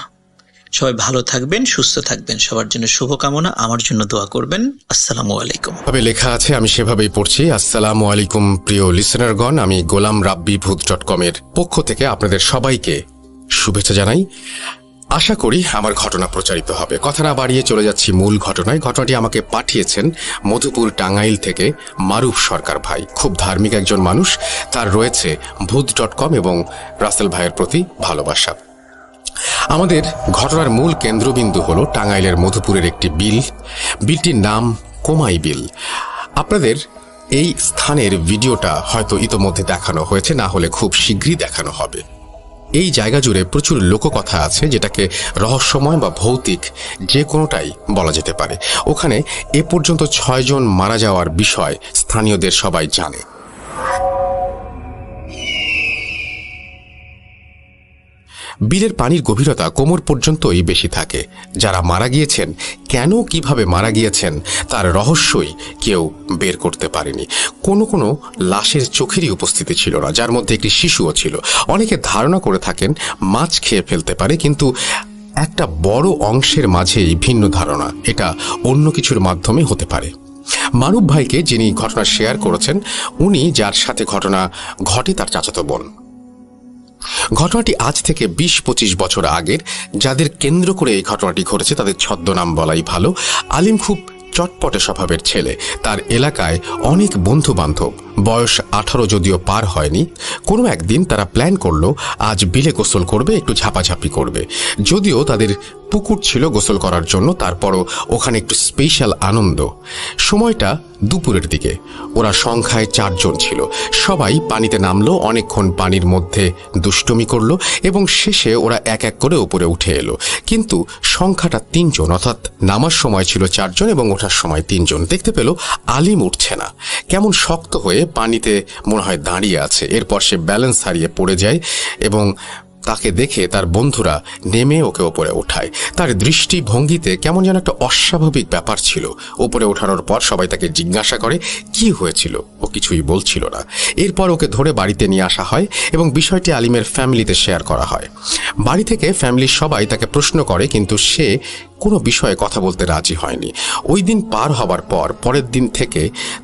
সবাই ভালো থাকবেন, সুস্থ থাকবেন, সবার জন্য শুভকামনা, আমার জন্য দোয়া করবেন। আসসালামু আলাইকুম। তবে লেখা আছে, আমি সেভাবেই পড়ছি। আসসালামু আলাইকুম প্রিয় লিসেনারগণ, আমি গোলাম রাব্বি ভূত.com এর পক্ষ থেকে আপনাদের সবাইকে শুভেচ্ছা জানাই। আশা করি আমার ঘটনা প্রচারিত হবে। কথা না বাড়িয়ে চলে যাচ্ছি মূল ঘটনায়। ঘটনাটি আমাকে পাঠিয়েছেন মধুপুর টাঙ্গাইল থেকে মারুফ সরকার ভাই। খুব ধার্মিক একজন মানুষ, তার রয়েছে ভূত.com এবং রাসেল ভাইয়ের প্রতি ভালোবাসা। আমাদের ঘটনার মূল কেন্দ্রবিন্দু হল টাঙ্গাইলের মধুপুরের একটি বিল। বিলটির নাম কোমাই বিল। আপনাদের এই স্থানের ভিডিওটা হয়তো ইতোমধ্যে দেখানো হয়েছে, না হলে খুব শীঘ্রই দেখানো হবে। এই জায়গা জুড়ে প্রচুর লোককথা আছে, যেটাকে রহস্যময় বা ভৌতিক যে কোনোটাই বলা যেতে পারে। ওখানে এ পর্যন্ত 6 জন মারা যাওয়ার বিষয় স্থানীয়দের সবাই জানে। বিলের পানির গভীরতা কোমর পর্যন্তই বেশি থাকে। যারা মারা গিয়েছেন, কেন কিভাবে মারা গিয়েছেন তার রহস্যই কেউ বের করতে পারেনি। কোনো কোনো লাশের চোখেরই উপস্থিতি ছিল না, যার মধ্যে একটি শিশুও ছিল। অনেকে ধারণা করে থাকেন মাছ খেয়ে ফেলতে পারে, কিন্তু একটা বড় অংশের মাঝেই ভিন্ন ধারণা, এটা অন্য কিছুর মাধ্যমে হতে পারে। মারুফ ভাইকে যিনি ঘটনা শেয়ার করেছেন, উনি যার সাথে ঘটনা ঘটে তার চাচাতো বোন। ঘটনাটি আজ থেকে 20-25 বছর আগের। যাদের কেন্দ্র করে এই ঘটনাটি ঘটেছে তাদের ছদ্মনাম বলাই ভালো। আলিম খুব চটপটে স্বভাবের ছেলে। তার এলাকায় অনেক বন্ধু বান্ধব, বয়স 18 যদিও পার হয়নি। কোনো একদিন তারা প্ল্যান করলো আজ বিলে গোসল করবে, একটু ঝাপাঝাপি করবে। যদিও তাদের পুকুর ছিল গোসল করার জন্য, তারপরও ওখানে একটু স্পেশাল আনন্দ। সময়টা দুপুরের দিকে। ওরা সংখ্যায় 4 জন ছিল। সবাই পানিতে নামলো, অনেকক্ষণ পানির মধ্যে দুষ্টুমি করলো এবং শেষে ওরা এক এক করে উপরে উঠে এলো। কিন্তু সংখ্যাটা 3 জন, অর্থাৎ নামার সময় ছিল 4 জন এবং ওঠার সময় 3 জন। দেখতে পেল আলিম উঠছে না, কেমন শক্ত হয়ে পানিতে মনে হয় দাঁড়িয়ে আছে। এরপর সে ব্যালেন্স হারিয়ে পড়ে যায় এবং তাকে দেখে তার বন্ধুরা নেমে ওকে ওপরে ওঠায়। তার দৃষ্টিভঙ্গিতে কেমন যেন একটা অস্বাভাবিক ব্যাপার ছিল। ওপরে ওঠানোর পর সবাই তাকে জিজ্ঞাসা করে কি হয়েছিল, ও কিছুই বলছিল না। এরপর ওকে ধরে বাড়িতে নিয়ে আসা হয় এবং বিষয়টি আলিমের ফ্যামিলিতে শেয়ার করা হয়। বাড়ি থেকে ফ্যামিলির সবাই তাকে প্রশ্ন করে, কিন্তু সে কোনো বিষয়ে কথা বলতে রাজি হয়নি। ওই দিন পার হবার পর পরের দিন থেকে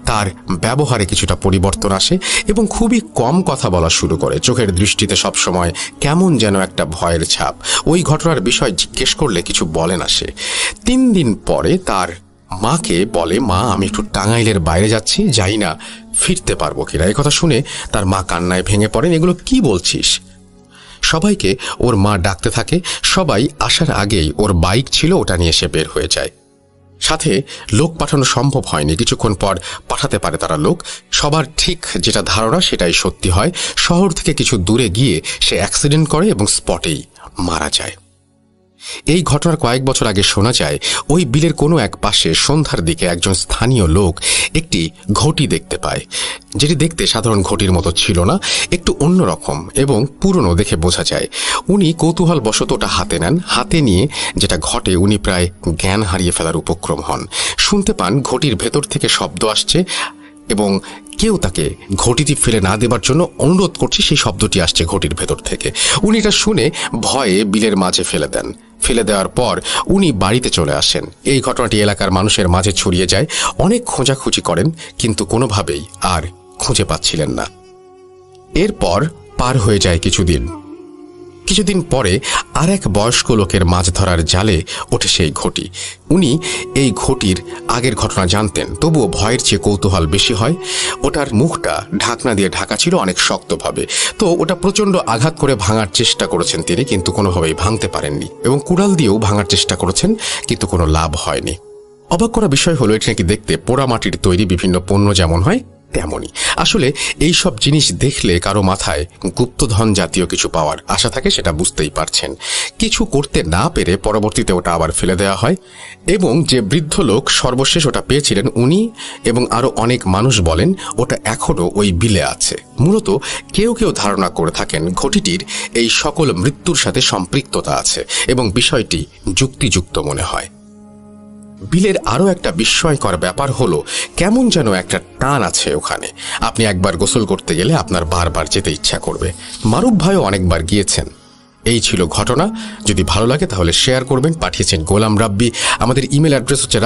তার ব্যবহারে কিছুটা পরিবর্তন আসে এবং খুবই কম কথা বলা শুরু করে। চোখের দৃষ্টিতে সবসময় কেমন যেন একটা ভয়ের ছাপ। ওই ঘটনার বিষয় জিজ্ঞেস করলে কিছু বলে না সে। 3 দিন পরে তার মাকে বলে, মা আমি একটু টাঙ্গাইলের বাইরে যাচ্ছি, যাই না ফিরতে পারবো কিনা। এই কথা শুনে তার মা কান্নায় ভেঙে পড়েন। এগুলো কি বলছিস? সবাইকে ওর মা ডাকতে থাকে। সবাই আসার আগেই ওর বাইক ছিল, ওটা নিয়ে সে বের হয়ে যায়। সাথে লোক পাঠানো সম্ভব হয়নি, কিছুক্ষণ পর পাঠাতে পারে তারা লোক। সবার ঠিক যেটা ধারণা সেটাই সত্যি হয়। শহর থেকে কিছু দূরে গিয়ে সে অ্যাক্সিডেন্ট করে এবং স্পটেই মারা যায়। এই ঘটনার কয়েক বছর আগে শোনা যায় ওই বিলের কোনো এক পাশে সন্ধ্যার দিকে একজন স্থানীয় লোক একটি ঘটি দেখতে পায়, যেটি দেখতে সাধারণ ঘটির মতো ছিল না, একটু অন্যরকম এবং পুরনো দেখে বোঝা যায়। উনি কৌতূহল বশত ওটা হাতে নেন। হাতে নিয়ে যেটা ঘটে, উনি প্রায় জ্ঞান হারিয়ে ফেলার উপক্রম হন। শুনতে পান ঘটির ভেতর থেকে শব্দ আসছে এবং কেউ তাকে ঘটিটি ফেলে না দেবার জন্য অনুরোধ করছে। সেই শব্দটি আসছে ঘটির ভেতর থেকে। উনি এটা শুনে ভয়ে বিলের মাঝে ফেলে দেন। ফেলে দেওয়ার পর উনি বাড়িতে চলে আসেন। এই ঘটনাটি এলাকার মানুষের মাঝে ছড়িয়ে যায়। অনেক খোঁজাখুঁজি করেন, কিন্তু কোনোভাবেই আর খুঁজে পাচ্ছিলেন না। এরপর পার হয়ে যায় কিছুদিন পরে আর এক বয়স্ক লোকের মাছ ধরার জালে ওঠে সেই ঘটি। উনি এই ঘটির আগের ঘটনা জানতেন, তবুও ভয়ের চেয়ে কৌতূহল বেশি হয়। ওটার মুখটা ঢাকনা দিয়ে ঢাকা ছিল অনেক শক্তভাবে, তো ওটা প্রচণ্ড আঘাত করে ভাঙার চেষ্টা করেছেন তিনি, কিন্তু কোনোভাবেই ভাঙতে পারেননি এবং কুড়াল দিয়েও ভাঙার চেষ্টা করেছেন, কিন্তু কোনো লাভ হয়নি। অবাক করা বিষয় হলো এটি নাকি দেখতে পোড়ামাটির তৈরি বিভিন্ন পণ্য যেমন হয় তেমনই। আসলে এই সব জিনিস দেখলে কারো মাথায় গুপ্তধন জাতীয় কিছু পাওয়ার আশা থাকে, সেটা বুঝতেই পারছেন। কিছু করতে না পেরে পরবর্তীতে ওটা আবার ফেলে দেওয়া হয় এবং যে বৃদ্ধ লোক সর্বশেষ ওটা পেয়েছিলেন, উনি এবং আরো অনেক মানুষ বলেন ওটা এখনো ওই বিলে আছে। মূলত কেউ কেউ ধারণা করে থাকেন ঘটিটির এই সকল মৃত্যুর সাথে সম্পৃক্ততা আছে এবং বিষয়টি যুক্তিযুক্ত মনে হয়। বিলের আরো একটা বিস্ময়কর ব্যাপার হলো কেমন যেন একটা টান আছে ওখানে। আপনি একবার গোসল করতে গেলে আপনার বারবার যেতে ইচ্ছা করবে। মারুফ ভাইও অনেকবার গিয়েছেন। এই ছিল ঘটনা। যদি ভালো লাগে তাহলে শেয়ার করবেন। পাঠিয়েছেন গোলাম রাব্বি। আমাদের ইমেল অ্যাড্রেস হচ্ছে